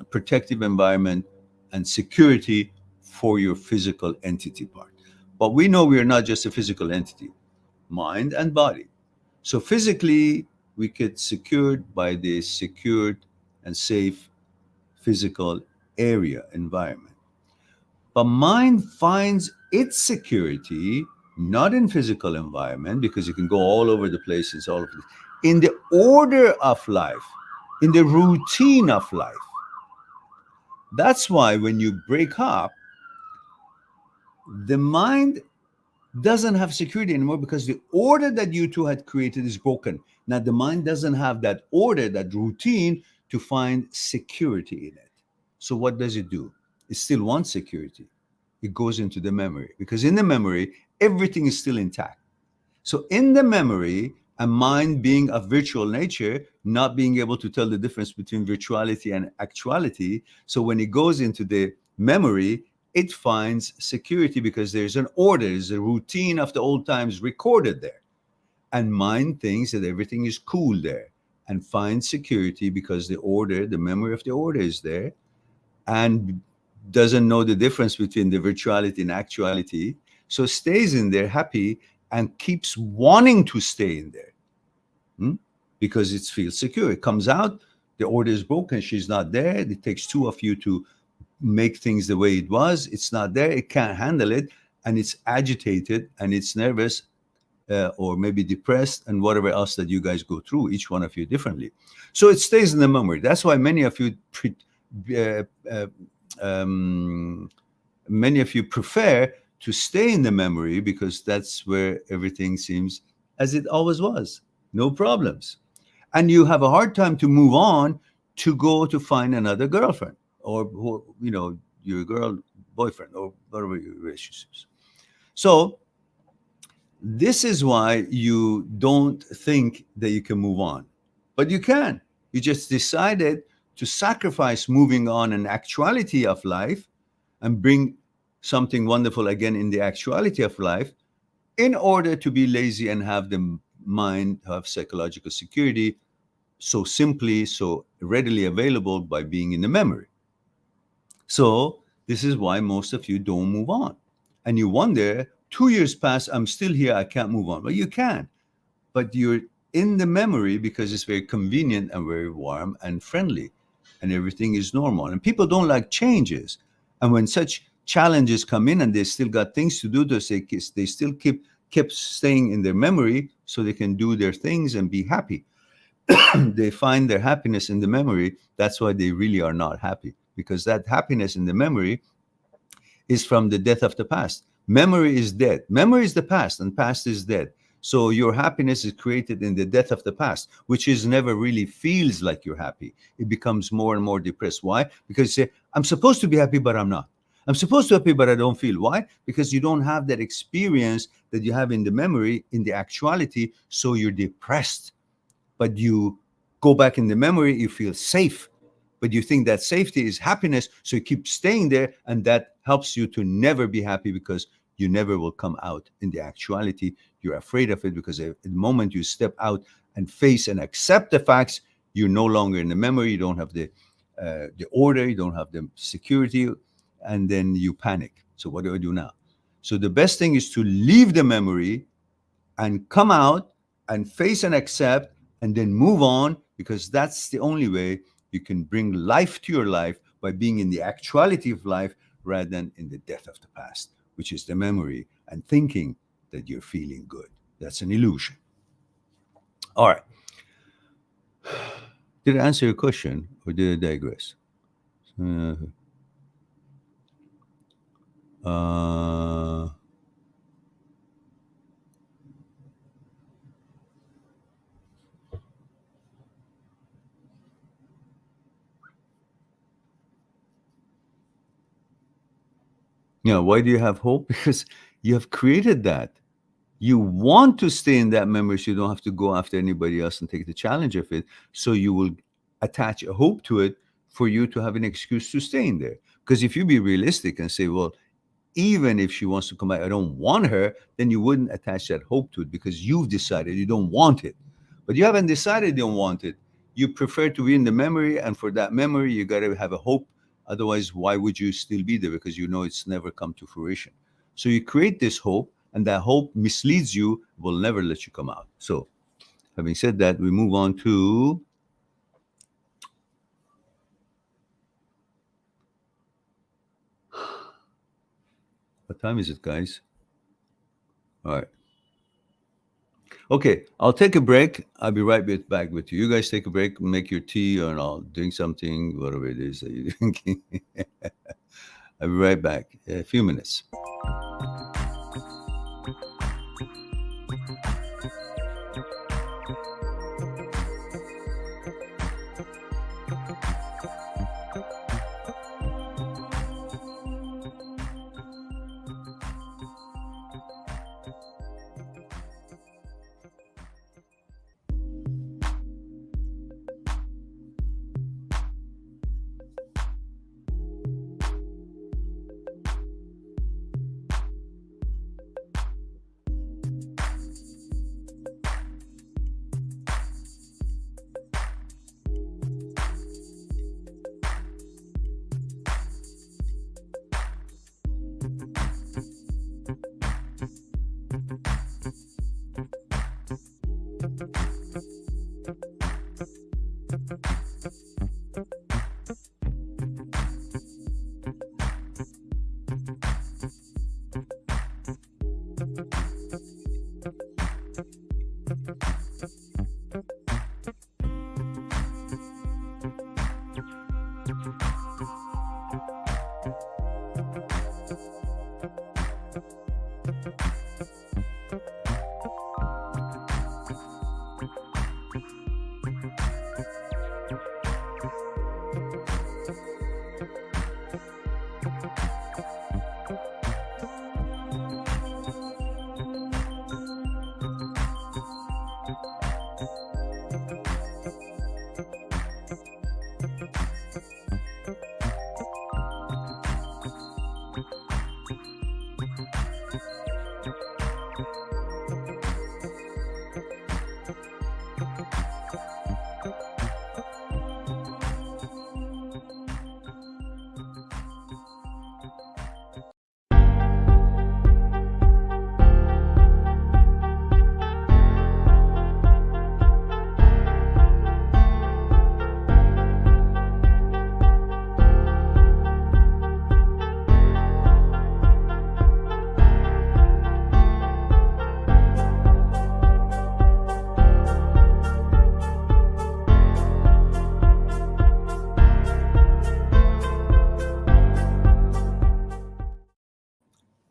protective environment and security for your physical entity part. But we know we are not just a physical entity, mind and body. So physically, we get secured by the secured and safe physical area environment. But mind finds its security not in physical environment because it can go all over the place. It's all over in the order of life, in the routine of life. That's why when you break up, the mind doesn't have security anymore because the order that you two had created is broken. Now the mind doesn't have that order, that routine to find security in it. So what does it do? It still wants security. It goes into the memory because in the memory, everything is still intact. So in the memory, a mind being of virtual nature, not being able to tell the difference between virtuality and actuality. So when it goes into the memory, it finds security because there's an order, there's a routine of the old times recorded there. And mind thinks that everything is cool there and finds security because the order, the memory of the order is there, and doesn't know the difference between the virtuality and actuality. So stays in there happy and keeps wanting to stay in there. Hmm? Because it feels secure. It comes out, the order is broken, she's not there. It takes two of you to make things the way it was. It's not there, it can't handle it, and it's agitated and it's nervous, or maybe depressed, and whatever else that you guys go through, each one of you differently. So it stays in the memory. That's why uh, uh, um, many of you prefer to stay in the memory, because that's where everything seems as it always was, no problems. And you have a hard time to move on to go to find another girlfriend, or your girl boyfriend, or whatever your relationships. So this is why you don't think that you can move on, but you can. You just decided to sacrifice moving on and actuality of life and bring something wonderful again in the actuality of life, in order to be lazy and have the mind have psychological security so simply, so readily available by being in the memory. So this is why most of you don't move on. And you wonder, 2 years pass, I'm still here, I can't move on. Well, you can, but you're in the memory because it's very convenient and very warm and friendly, and everything is normal. And people don't like changes. And when such challenges come in and they still got things to do, they still keep staying in their memory so they can do their things and be happy. They find their happiness in the memory. That's why they really are not happy, because that happiness in the memory is from the death of the past. Memory is dead. Memory is the past, and past is dead. So your happiness is created in the death of the past, which is never really feels like you're happy. It becomes more and more depressed. Why? Because you say, I'm supposed to be happy, but I'm not. I'm supposed to be happy, but I don't feel. Why? Because you don't have that experience that you have in the memory, in the actuality. So you're depressed. But you go back in the memory, you feel safe. But you think that safety is happiness, so you keep staying there, and that helps you to never be happy, because you never will come out in the actuality. You're afraid of it, because at the moment you step out and face and accept the facts, you're no longer in the memory. You don't have the order, you don't have the security, and then you panic. So what do I do now? So the best thing is to leave the memory and come out and face and accept, and then move on, because that's the only way you can bring life to your life, by being in the actuality of life rather than in the death of the past, which is the memory and thinking that you're feeling good. That's an illusion. All right. Did I answer your question, or did I digress? Uh, uh, why do you have hope? Because you have created that. You want to stay in that memory, so you don't have to go after anybody else and take the challenge of it. So you will attach a hope to it for you to have an excuse to stay in there. Because if you be realistic and say, well, even if she wants to come back, I don't want her, then you wouldn't attach that hope to it, because you've decided you don't want it. But you haven't decided you don't want it. You prefer to be in the memory, and for that memory, you got to have a hope. Otherwise, why would you still be there? Because you know it's never come to fruition. So you create this hope, and that hope misleads you, will never let you come out. So, having said that, we move on to what time is it, guys? All right. Okay, I'll take a break. I'll be right back with you. You guys take a break, make your tea, and I'll drink something, whatever it is that you're drinking. I'll be right back in a few minutes.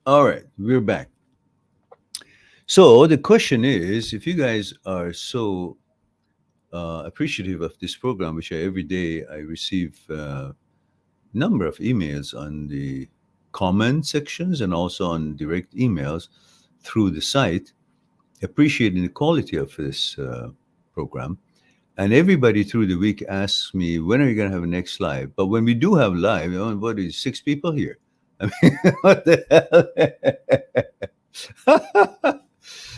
All right, we're back. So the question is, if you guys are so appreciative of this program, which every day I receive number of emails on the comment sections and also on direct emails through the site, appreciating the quality of this program. And everybody through the week asks me, when are you going to have a next live? But when we do have live, what is 6 people here? I mean, what the hell?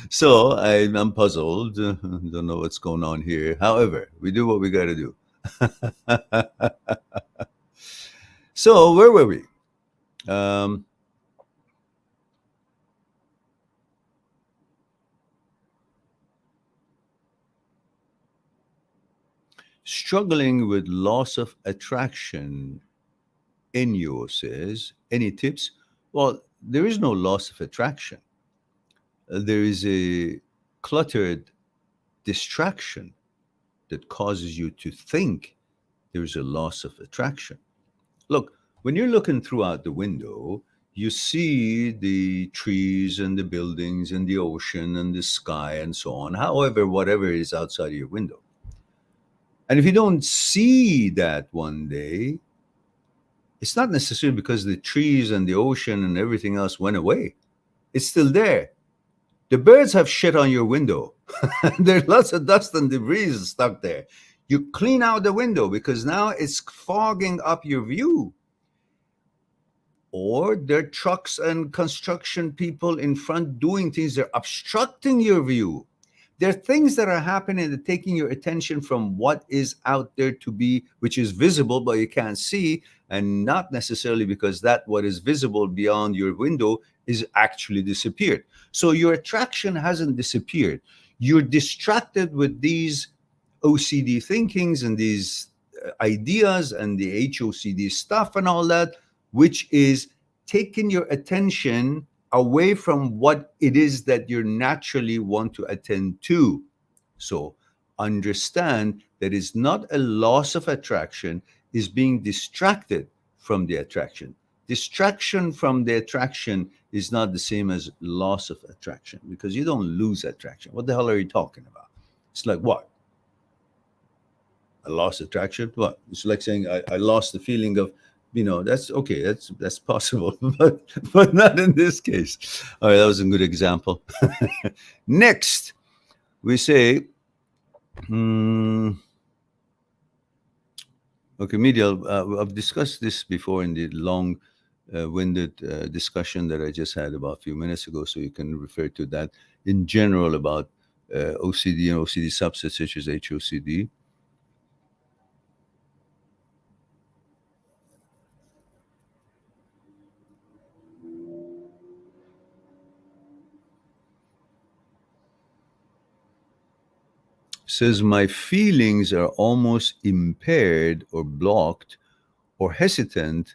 So I'm puzzled. Don't know what's going on here. However, we do what we got to do. So where were we? Um, Struggling with loss of attraction, Enyo says. Any tips? Well, there is no loss of attraction. There is a cluttered distraction that causes you to think there's a loss of attraction. Look, when you're looking throughout the window, you see the trees and the buildings and the ocean and the sky and so on, however, whatever is outside of your window. And if you don't see that one day, it's not necessarily because the trees and the ocean and everything else went away. It's still there. The birds have shit on your window. There's lots of dust and debris stuck there. You clean out the window because now it's fogging up your view. Or there are trucks and construction people in front doing things, they're obstructing your view. There are things that are happening that are taking your attention from what is out there to be, which is visible, but you can't see, and not necessarily because that what is visible beyond your window is actually disappeared. So your attraction hasn't disappeared. You're distracted with these OCD thinkings and these ideas and the HOCD stuff and all that, which is taking your attention away from what it is that you naturally want to attend to. So understand that it's not a loss of attraction, is being distracted from the attraction. Distraction from the attraction is not the same as loss of attraction because you don't lose attraction. What the hell are you talking about? It's like what? I lost attraction? What? It's like saying I lost the feeling of, that's okay. That's possible, but not in this case. All right, that was a good example. Next, we say, okay, media. I've discussed this before in the long-winded discussion that I just had about a few minutes ago, so you can refer to that in general about OCD and OCD subsets such as HOCD. Says my feelings are almost impaired or blocked or hesitant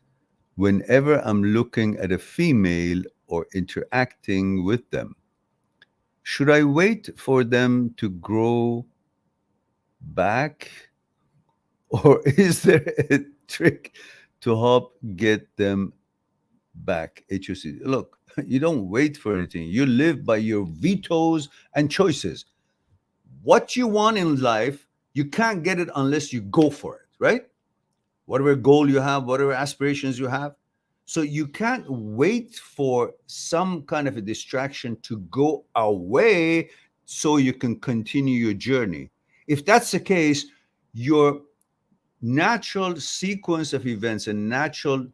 whenever I'm looking at a female or interacting with them. Should I wait for them to grow back, or is there a trick to help get them back? HOCD. Look, You don't wait for anything. You live by your vetoes and choices. What you want in life, you can't get it unless you go for it, right? Whatever goal you have, whatever aspirations you have. So you can't wait for some kind of a distraction to go away so you can continue your journey. If that's the case, your natural sequence of events and natural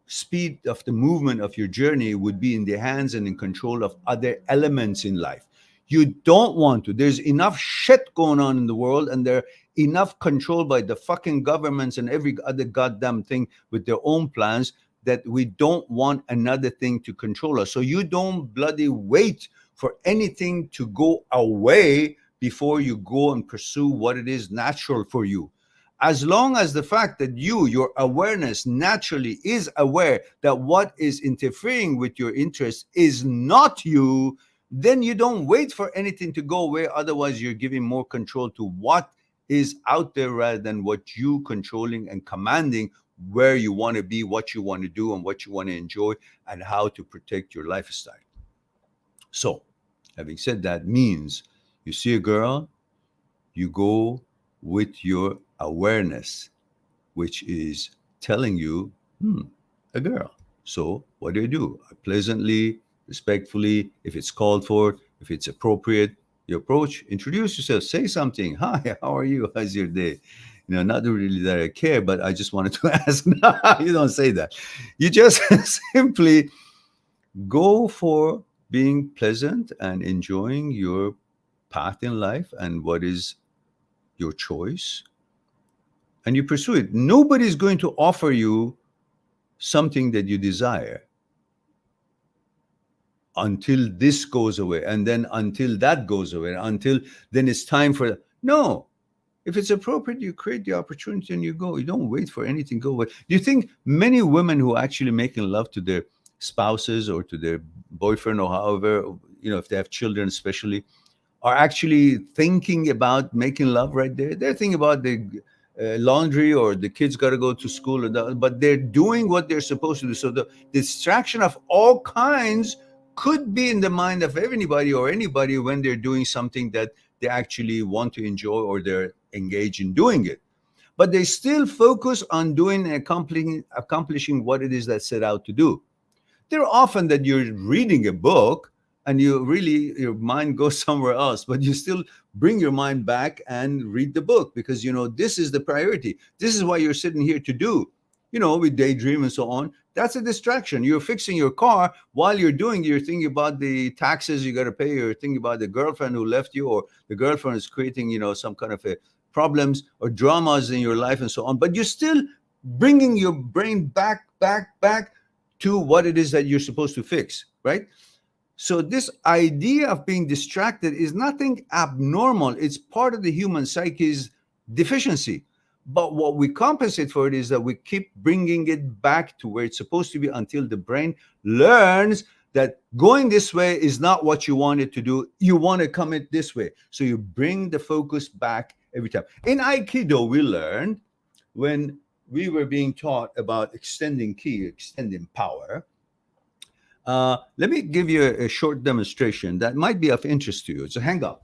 speed of the movement of your journey would be in the hands and in control of other elements in life. You don't want to. There's enough shit going on in the world, and they're enough control by the fucking governments and every other goddamn thing with their own plans, that we don't want another thing to control us. So you don't bloody wait for anything to go away before you go and pursue what it is natural for you. As long as the fact that your awareness naturally is aware that what is interfering with your interest is not you, then you don't wait for anything to go away. Otherwise, you're giving more control to what is out there rather than what you controlling and commanding where you want to be, what you want to do, and what you want to enjoy, and how to protect your lifestyle. So, having said that, means you see a girl, you go with your awareness, which is telling you, a girl. So what do? Pleasantly, respectfully, if it's called for, if it's appropriate, you approach, introduce yourself, say something. Hi, how are you? How's your day? Not really that I care, but I just wanted to ask. No, you don't say that. You just simply go for being pleasant and enjoying your path in life and what is your choice, and you pursue it. Nobody's going to offer you something that you desire until this goes away, and then until that goes away, until then it's time for no. If it's appropriate, you create the opportunity and you go. You don't wait for anything to go away. Do you think many women who are actually making love to their spouses or to their boyfriend or however, if they have children especially, are actually thinking about making love right there? They're thinking about the laundry, or the kids got to go to school, but they're doing what they're supposed to do. So the distraction of all kinds could be in the mind of anybody or anybody when they're doing something that they actually want to enjoy, or they're engaged in doing it. But they still focus on doing and accomplishing what it is that's set out to do. There are often that you're reading a book and your mind goes somewhere else, but you still bring your mind back and read the book because this is the priority. This is what you're sitting here to do. We daydream and so on. That's a distraction. You're fixing your car while you're thinking about the taxes you got to pay. You're thinking about the girlfriend who left you, or the girlfriend is creating some kind of a problems or dramas in your life and so on. But you're still bringing your brain back to what it is that you're supposed to fix, right? So this idea of being distracted is nothing abnormal. It's part of the human psyche's deficiency. But what we compensate for it is that we keep bringing it back to where it's supposed to be until the brain learns that going this way is not what you want it to do. You want to come it this way. So you bring the focus back every time. In Aikido, we learned when we were being taught about extending ki, extending power. Let me give you a short demonstration that might be of interest to you. So hang up.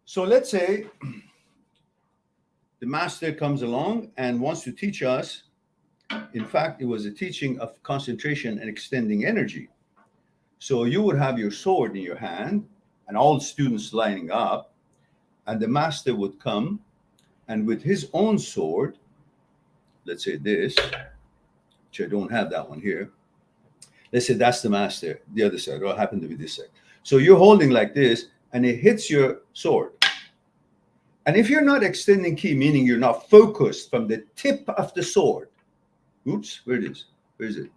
So let's say the master comes along and wants to teach us. In fact, it was a teaching of concentration and extending energy. So you would have your sword in your hand and all students lining up, and the master would come and with his own sword, let's say this, which I don't have that one here. Let's say that's the master, the other side, or happen to be this side. So you're holding like this, and it hits your sword. And if you're not extending ki, meaning you're not focused from the tip of the sword, oops, where it is? Where is it?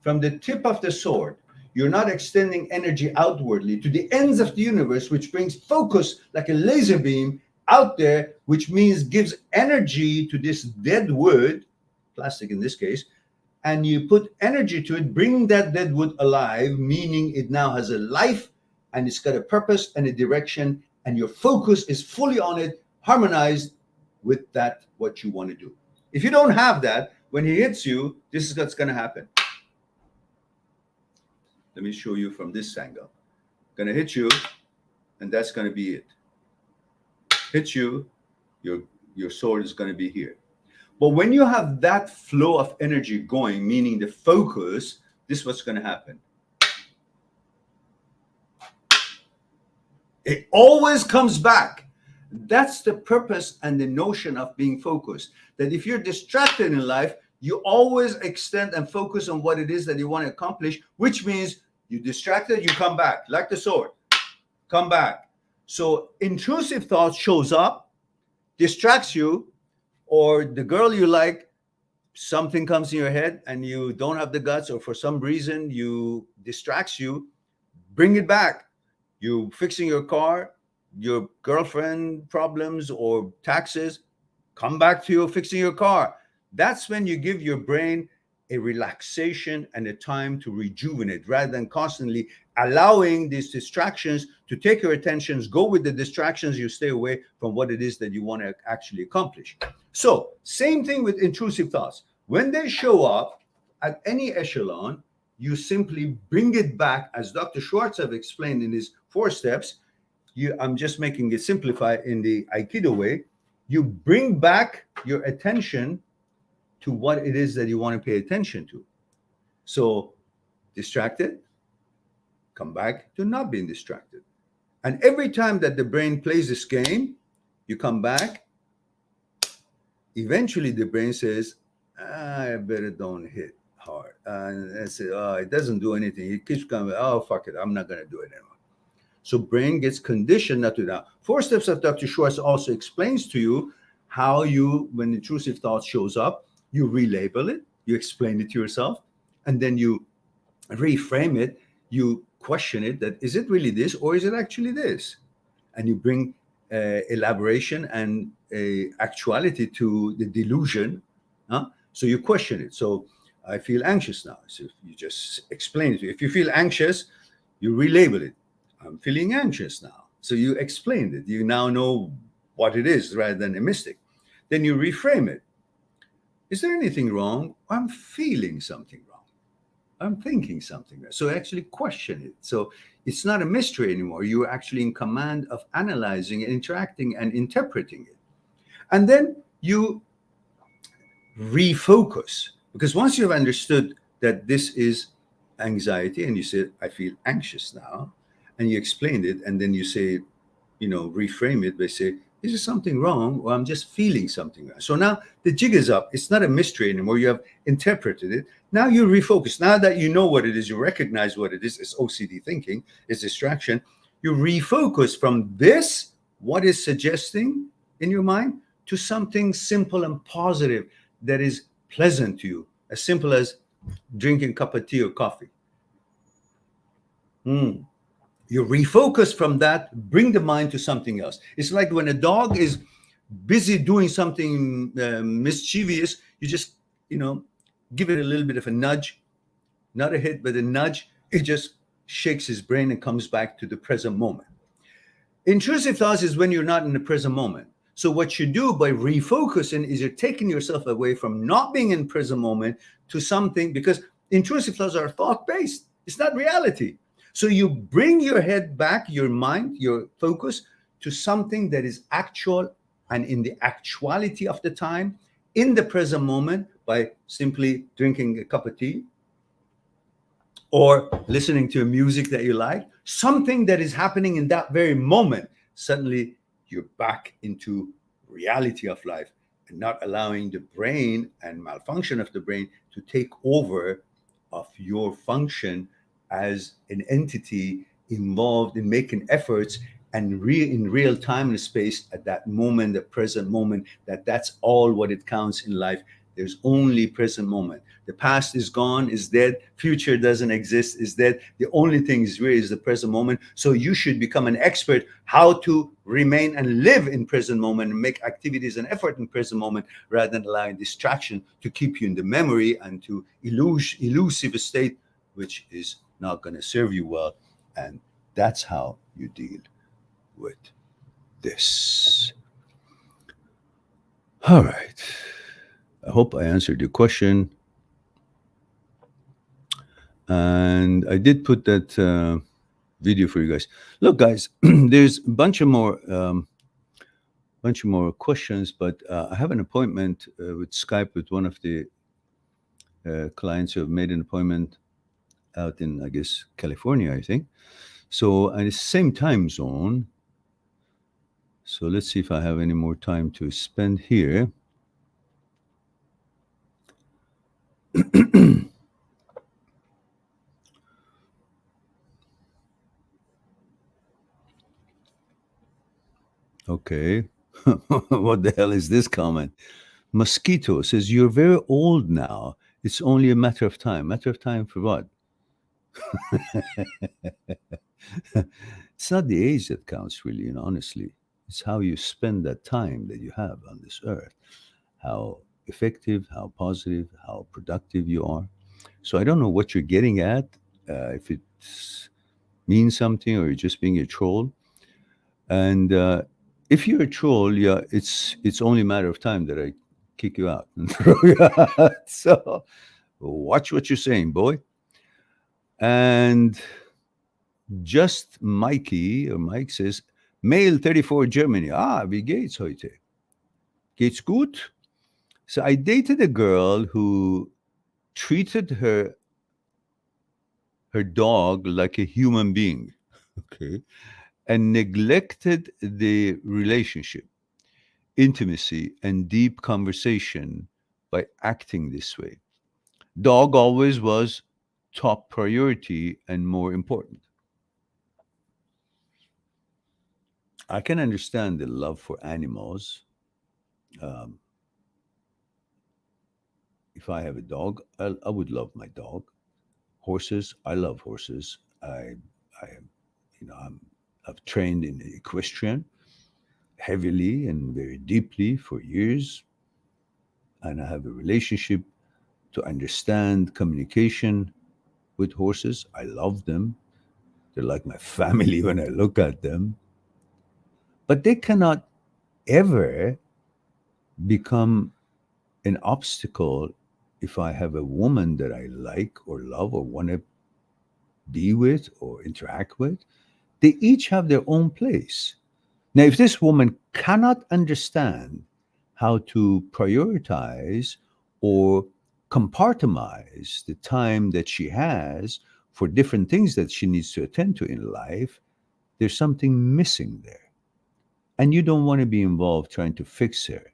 From the tip of the sword, you're not extending energy outwardly to the ends of the universe, which brings focus like a laser beam out there, which means gives energy to this dead wood, plastic in this case, and you put energy to it, bring that dead wood alive, meaning it now has a life and it's got a purpose and a direction, and your focus is fully on it, harmonized with that, what you want to do. If you don't have that, when he hits you, this is what's going to happen. Let me show you from this angle. Going to hit you, and that's going to be it. Hit you, your sword is going to be here. But when you have that flow of energy going, meaning the focus, this is what's going to happen. It always comes back. That's the purpose and the notion of being focused. That if you're distracted in life, you always extend and focus on what it is that you want to accomplish, which means you distracted, you come back, like the sword, come back. So intrusive thought shows up, distracts you, or the girl you like, something comes in your head and you don't have the guts, or for some reason you distracts you, bring it back. You fixing your car, your girlfriend problems or taxes, come back to you fixing your car. That's when you give your brain a relaxation and a time to rejuvenate, rather than constantly allowing these distractions to take your attentions. Go with the distractions, you stay away from what it is that you want to actually accomplish. So same thing with intrusive thoughts. When they show up at any echelon, you simply bring it back, as Dr. Schwartz have explained in his 4 steps. I'm just making it simplify in the Aikido way. You bring back your attention to what it is that you want to pay attention to. So distracted, come back to not being distracted. And every time that the brain plays this game, you come back. Eventually the brain says, I better don't hit hard. And I say, oh, it doesn't do anything. It keeps coming, oh, fuck it, I'm not going to do it anymore. So brain gets conditioned not to do that. 4 steps of Dr. Schwartz also explains to you how you, when intrusive thought shows up, you relabel it, you explain it to yourself, and then you reframe it, you question it, that is it really this or is it actually this? And you bring elaboration and actuality to the delusion. So you question it. So I feel anxious now. So you just explain it. If you feel anxious, you relabel it. I'm feeling anxious now. So you explained it. You now know what it is rather than a mystic. Then you reframe it. Is there anything wrong? I'm feeling something wrong. I'm thinking something wrong. So actually question it. So it's not a mystery anymore. You're actually in command of analyzing, interacting, and interpreting it. And then you refocus. Because once you've understood that this is anxiety, and you say, I feel anxious now, and you explained it, and then you say, reframe it by saying, is there something wrong, or I'm just feeling something wrong? So now the jig is up. It's not a mystery anymore. You have interpreted it. Now you refocus. Now that you know what it is, you recognize what it is. It's OCD thinking, it's distraction. You refocus from this, what is suggesting in your mind, to something simple and positive that is pleasant to you, as simple as drinking a cup of tea or coffee. You refocus from that, bring the mind to something else. It's like when a dog is busy doing something mischievous, you just, give it a little bit of a nudge, not a hit, but a nudge. It just shakes his brain and comes back to the present moment. Intrusive thoughts is when you're not in the present moment. So what you do by refocusing is you're taking yourself away from not being in present moment to something, because intrusive thoughts are thought-based. It's not reality. So you bring your head back, your mind, your focus to something that is actual and in the actuality of the time, in the present moment, by simply drinking a cup of tea or listening to a music that you like, something that is happening in that very moment. Suddenly you're back into reality of life and not allowing the brain and malfunction of the brain to take over of your function as an entity involved in making efforts and in real time and space at that moment, the present moment, that's all what it counts in life. There's only present moment. The past is gone, is dead. Future doesn't exist, is dead. The only thing is really is the present moment. So you should become an expert how to remain and live in present moment and make activities and effort in present moment, rather than allowing distraction to keep you in the memory and to elusive state, which is not going to serve you well. And that's how you deal with this. All right. I hope I answered your question. And I did put that video for you guys. Look, guys, there's a bunch of more questions, but I have an appointment with Skype with one of the clients who have made an appointment out in, I guess, California, I think. So, at the same time zone. So, let's see if I have any more time to spend here. Okay. What the hell is this comment? Mosquito says, "You're very old now. It's only a matter of time." Matter of time for what? It's not the age that counts, really, and honestly. It's how you spend that time that you have on this earth, how effective, how positive, how productive you are. So I don't know what you're getting at, if it means something or you're just being a troll. And if you're a troll, yeah, it's only a matter of time that I kick you out and throw you out. So watch what you're saying, boy. And just Mikey or Mike says, Male 34 Germany. Ah, wie geht's heute? Geht's gut? So I dated a girl who treated her dog like a human being, okay, and neglected the relationship, intimacy, and deep conversation by acting this way. Dog always was top priority and more important. I can understand the love for animals. Um, if I have a dog, I would love my dog. Horses, I love horses. I, I've trained in equestrian heavily and very deeply for years, and I have a relationship to understand communication with horses. I love them. They're like my family when I look at them. But they cannot ever become an obstacle if I have a woman that I like or love or want to be with or interact with. They each have their own place. Now, if this woman cannot understand how to prioritize or compartmentalize the time that she has for different things that she needs to attend to in life, there's something missing there. And you don't want to be involved trying to fix her.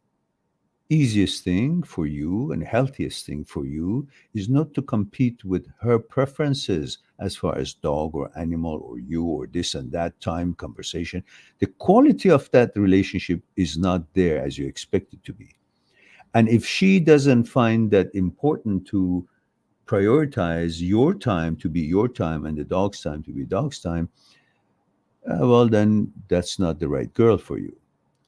Easiest thing for you and healthiest thing for you is not to compete with her preferences as far as dog or animal or you or this and that time conversation. The quality of that relationship is not there as you expect it to be. And if she doesn't find that important to prioritize your time to be your time and the dog's time to be dog's time, well, then that's not the right girl for you.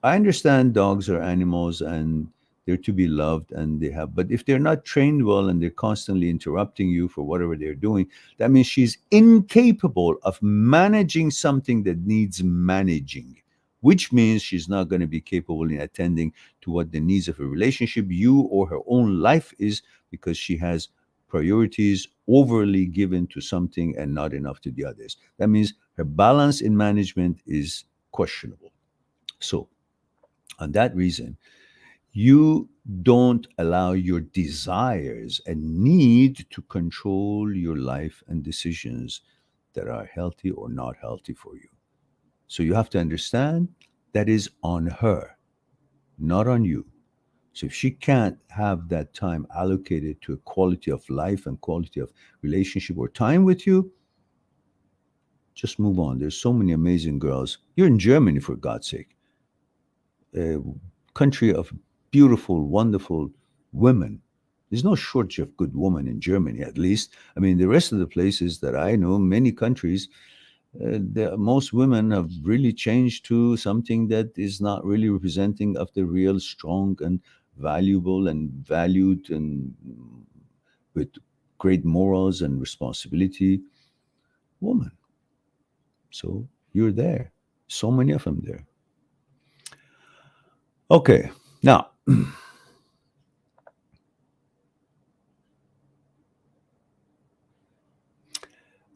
I understand dogs are animals and they're to be loved and they have, but if they're not trained well and they're constantly interrupting you for whatever they're doing, that means she's incapable of managing something that needs managing, which means she's not going to be capable in attending to what the needs of a relationship, you or her own life is, because she has priorities overly given to something and not enough to the others. That means her balance in management is questionable. So, on that reason, you don't allow your desires and need to control your life and decisions that are healthy or not healthy for you. So you have to understand that is on her, not on you. So if she can't have that time allocated to a quality of life and quality of relationship or time with you, just move on. There's so many amazing girls. You're in Germany, for God's sake, a country of beautiful, wonderful women. There's no shortage of good women in Germany, at least. I mean, the rest of the places that I know, many countries, most women have really changed to something that is not really representing of the real strong and valuable and valued and with great morals and responsibility woman. So you're there. So many of them there. Okay, now,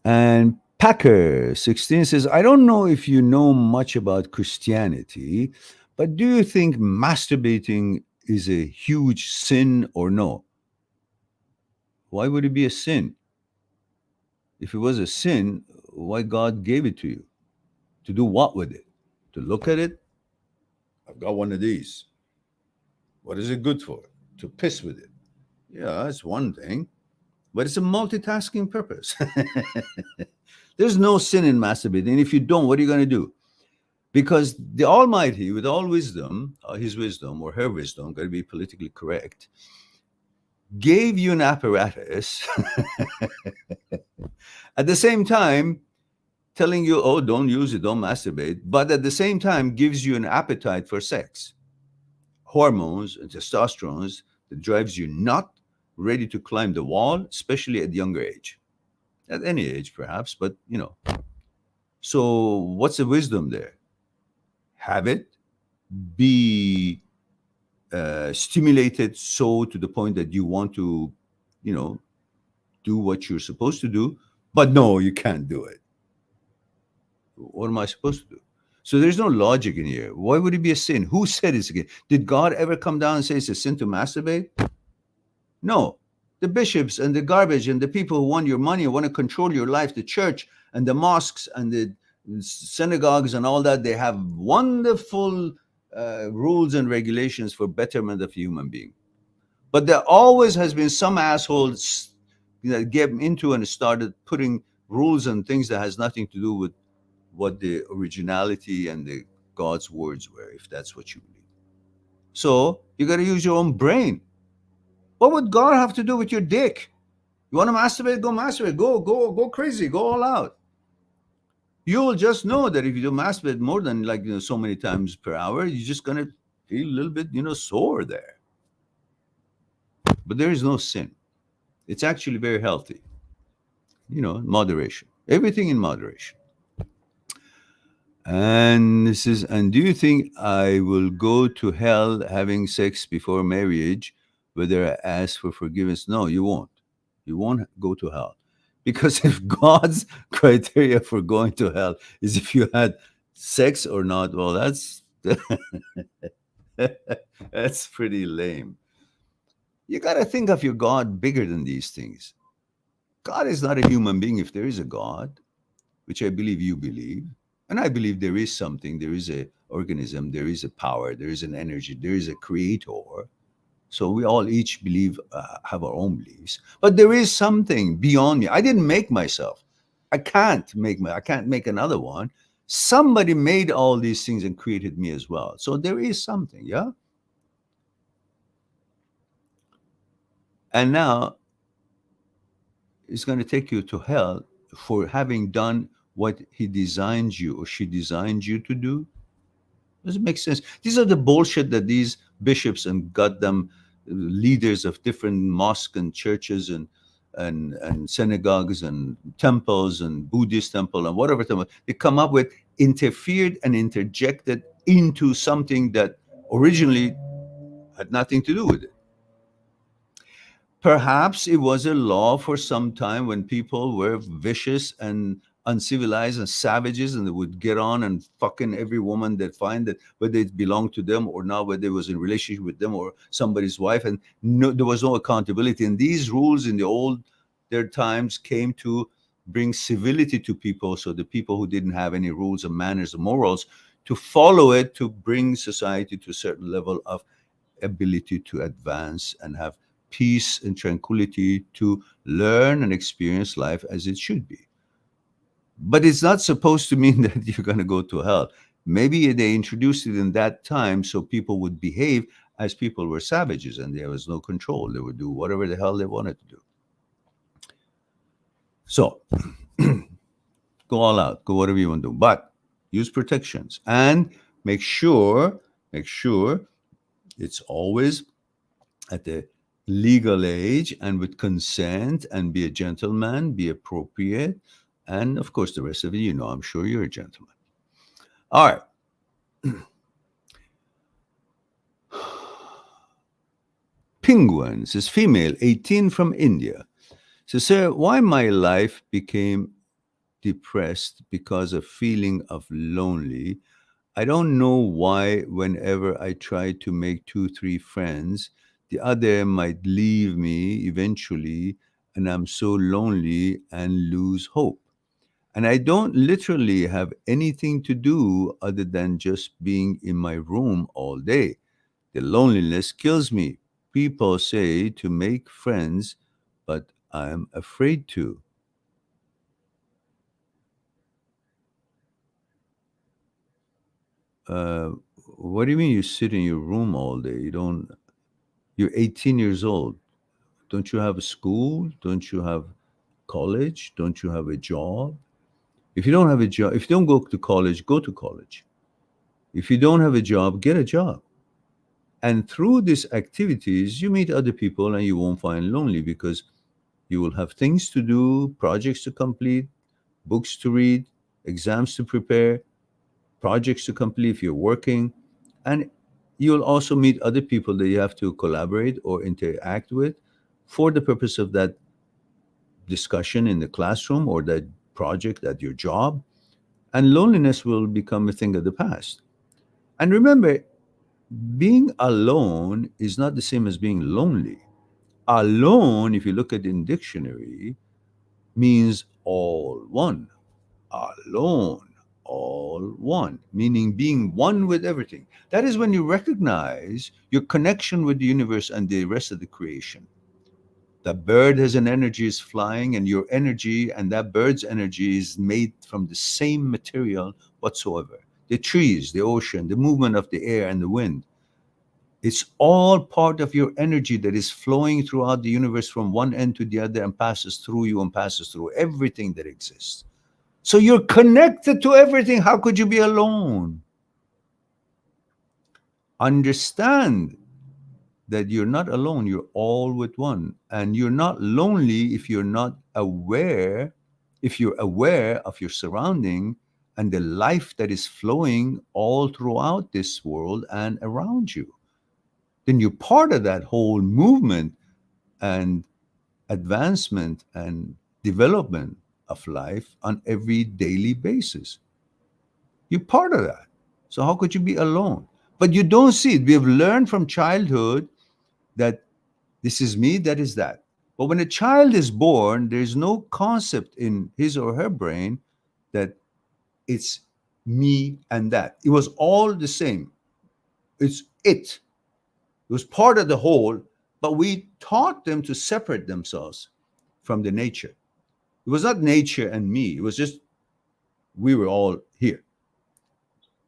and Packer 16 says, I don't know if you know much about Christianity, but do you think masturbating is a huge sin or no? Why would it be a sin? If it was a sin, why God gave it to you? To do what with it? To look at it? I've got one of these. What is it good for? To piss with it. Yeah, that's one thing, but it's a multitasking purpose. There's no sin in masturbating. And if you don't, what are you going to do? Because the Almighty, with all wisdom, his wisdom or her wisdom, got to be politically correct, gave you an apparatus at the same time telling you, oh, don't use it, don't masturbate, but at the same time gives you an appetite for sex, hormones and testosterone that drives you not ready to climb the wall, especially at younger age, at any age perhaps, but So what's the wisdom there? Have it, be stimulated so to the point that you want to, you know, do what you're supposed to do, but no, you can't do it. What am I supposed to do? So there's no logic in here. Why would it be a sin? Who said it's again? Did God ever come down and say it's a sin to masturbate? No. The bishops and the garbage and the people who want your money and want to control your life, the church and the mosques and the synagogues and all that, they have wonderful rules and regulations for betterment of human being. But there always has been some assholes that get into and started putting rules and things that has nothing to do with what the originality and the God's words were, if that's what you believe. So you got to use your own brain. What would God have to do with your dick? You want to masturbate? Go masturbate. Go crazy. Go all out. You'll just know that if you do masturbate more than so many times per hour, you're just gonna feel a little bit sore there. But there is no sin. It's actually very healthy. Moderation. Everything in moderation. And this is, and do you think I will go to hell having sex before marriage, whether I ask for forgiveness? No, you won't. You won't go to hell. Because if God's criteria for going to hell is if you had sex or not, well, that's pretty lame. You got to think of your God bigger than these things. God is not a human being if there is a God, which I believe you believe. And I believe there is something, there is a organism, there is a power, there is an energy, there is a creator. So we all each believe, have our own beliefs. But there is something beyond me. I didn't make myself. I can't make another one. Somebody made all these things and created me as well. So there is something, yeah? And now it's going to take you to hell for having done what he designed you or she designed you to do. Does it make sense? These are the bullshit that these bishops and goddamn leaders of different mosques and churches and synagogues and temples and Buddhist temple and whatever temple they come up with interfered and interjected into something that originally had nothing to do with it. Perhaps it was a law for some time when people were vicious and uncivilized and savages and they would get on and fucking every woman that find that whether it belonged to them or not, whether it was in relationship with them or somebody's wife, and no, there was no accountability. And these rules in the old their times came to bring civility to people, so the people who didn't have any rules and manners and morals to follow it, to bring society to a certain level of ability to advance and have peace and tranquility to learn and experience life as it should be. But it's not supposed to mean that you're going to go to hell. Maybe they introduced it in that time so people would behave as people were savages and there was no control. They would do whatever the hell they wanted to do. So go all out, go whatever you want to do, but use protections and make sure it's always at the legal age and with consent, and be a gentleman, be appropriate. And of course, the rest of it, I'm sure you're a gentleman. All right. Penguin says, female, 18 from India. So, sir, why my life became depressed because of feeling of lonely. I don't know why whenever I try to make two, three friends, the other might leave me eventually, and I'm so lonely and lose hope. And I don't literally have anything to do other than just being in my room all day. The loneliness kills me. People say to make friends, but I'm afraid to. Uh, what do you mean you sit in your room all day? You don't, you're 18 years old. Don't you have a school? Don't you have college? Don't you have a job? If you don't have a job, if you don't go to college, go to college. If you don't have a job, get a job. And through these activities, you meet other people and you won't find lonely because you will have things to do, projects to complete, books to read, exams to prepare, projects to complete if you're working. And you'll also meet other people that you have to collaborate or interact with for the purpose of that discussion in the classroom or that project at your job. And loneliness will become a thing of the past. And remember, being alone is not the same as being lonely. Alone, if you look at it in dictionary, means all one. Alone, all one, meaning being one with everything. That is when you recognize your connection with the universe and the rest of the creation. The bird has an energy, is flying, and your energy and that bird's energy is made from the same material whatsoever. The trees, the ocean, the movement of the air and the wind. It's all part of your energy that is flowing throughout the universe from one end to the other and passes through you and passes through everything that exists. So you're connected to everything. How could you be alone? Understand that you're not alone, you're all with one. And you're not lonely if you're not aware, if you're aware of your surrounding and the life that is flowing all throughout this world and around you. Then you're part of that whole movement and advancement and development of life on every daily basis. You're part of that. So how could you be alone? But you don't see it. We have learned from childhood that this is me, that is that. But when a child is born, there's no concept in his or her brain that it's me and that. It was all the same. It's it. It was part of the whole, but we taught them to separate themselves from the nature. It was not nature and me. It was just we were all here.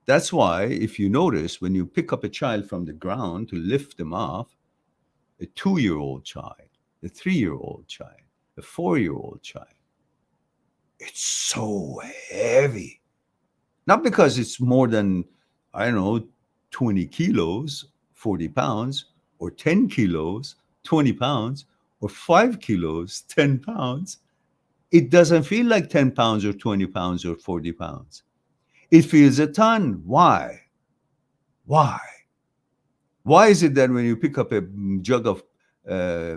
That's why, if you notice, when you pick up a child from the ground to lift them off, a 2 year old child, a 3 year old child, a 4 year old child, it's so heavy. Not because it's more than, I don't know, 20 kilos, 40 pounds, or 10 kilos, 20 pounds, or 5 kilos, 10 pounds. It doesn't feel like 10 pounds or 20 pounds or 40 pounds. It feels a ton. Why? Why? Why is it that when you pick up a jug of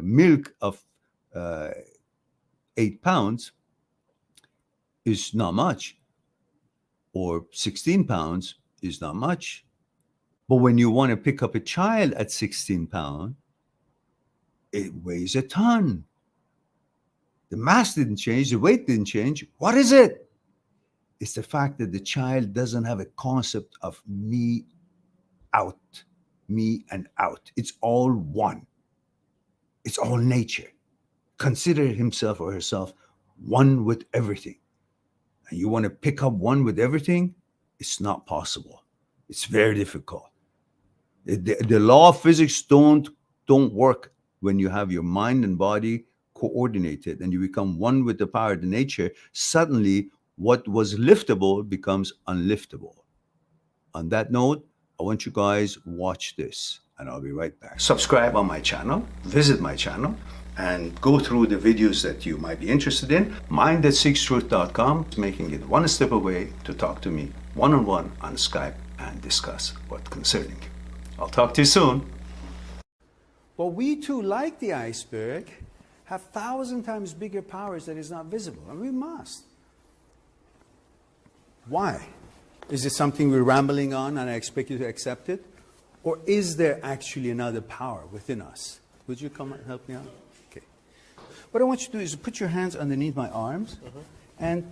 milk of uh, 8 pounds, is not much, or 16 pounds is not much? But when you want to pick up a child at 16 pounds, it weighs a ton. The mass didn't change, the weight didn't change. What is it? It's the fact that the child doesn't have a concept of me out, me and out. It's all one. It's all nature. Consider himself or herself one with everything. And you want to pick up one with everything? It's not possible. It's very difficult. The law of physics don't work when you have your mind and body coordinated and you become one with the power of the nature. Suddenly, what was liftable becomes unliftable. On that note, I want you guys watch this and I'll be right back. Subscribe on my channel, visit my channel, and go through the videos that you might be interested in. Mindthatseekstruth.com is making it one step away to talk to me one-on-one on Skype and discuss what concerning you. I'll talk to you soon. But we too, like the iceberg, have 1,000 times bigger powers that is not visible, and we must. Why? Is it something we're rambling on and I expect you to accept it? Or is there actually another power within us? Would you come and help me out? Okay. What I want you to do is put your hands underneath my arms and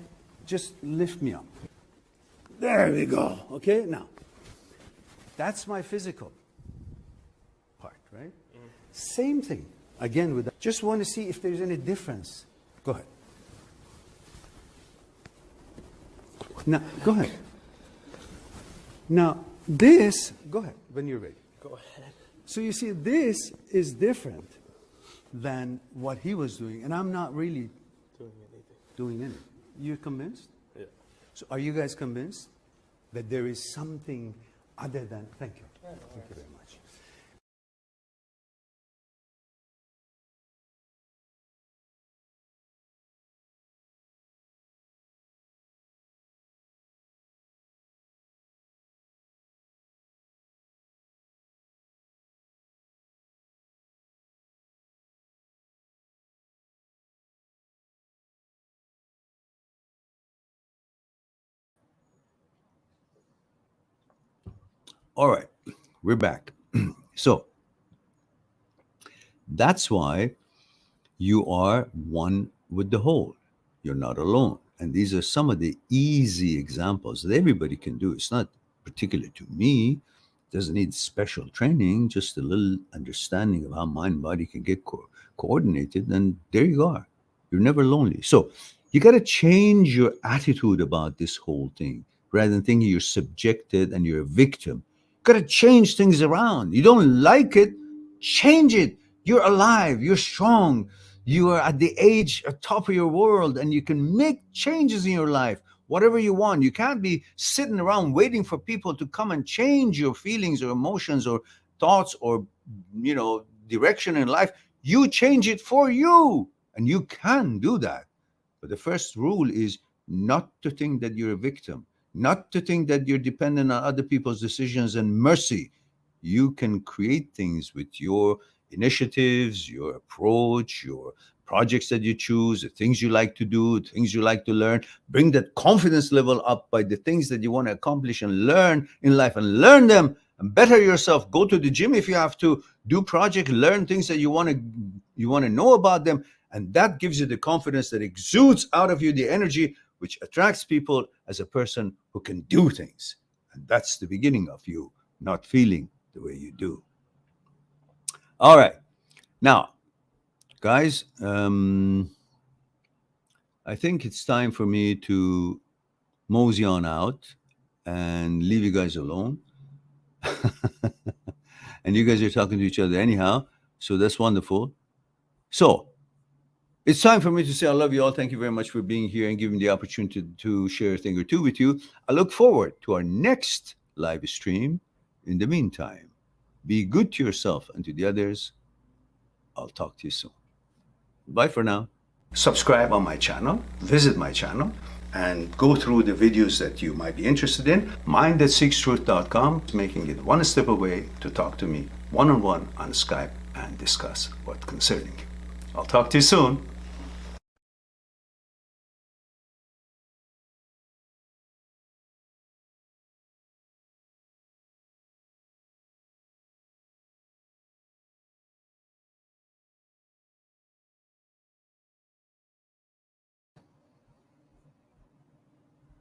just lift me up. There we go. Okay, now, that's my physical part, right? Same thing. Again, with that. Just want to see if there's any difference. Go ahead. Now, go ahead. Now, this, go ahead, when you're ready. Go ahead. So you see, this is different than what he was doing, and I'm not really doing anything. You're convinced? Yeah. So are you guys convinced that there is something other than, thank you. Thank you very much. All right, we're back. So that's why you are one with the whole. You're not alone. And these are some of the easy examples that everybody can do. It's not particular to me. It doesn't need special training, just a little understanding of how mind and body can get coordinated. And there you are. You're never lonely. So you got to change your attitude about this whole thing rather than thinking you're subjected and you're a victim. Got to change things around. You don't like it, change it. You're alive, you're strong, you are at the age at top of your world, and you can make changes in your life, whatever you want. You can't be sitting around waiting for people to come and change your feelings or emotions or thoughts or direction in life. You change it for you, and you can do that. But the first rule is not to think that you're a victim, not to think that you're dependent on other people's decisions and mercy. You can create things with your initiatives, your approach, your projects that you choose, the things you like to do, things you like to learn. Bring that confidence level up by the things that you want to accomplish and learn in life, and learn them and better yourself. Go to the gym if you have to, do projects, learn things that you want to know about them. And that gives you the confidence that exudes out of you, the energy which attracts people as a person who can do things. And that's the beginning of you not feeling the way you do. All right. Now, guys, I think it's time for me to mosey on out and leave you guys alone. And you guys are talking to each other anyhow, so that's wonderful. So it's time for me to say I love you all. Thank you very much for being here and giving me the opportunity to share a thing or two with you. I look forward to our next live stream. In the meantime, be good to yourself and to the others. I'll talk to you soon. Bye for now. Subscribe on my channel, visit my channel, and go through the videos that you might be interested in. Mind@seekstruth.com is making it one step away to talk to me one-on-one on Skype and discuss what's concerning you. I'll talk to you soon.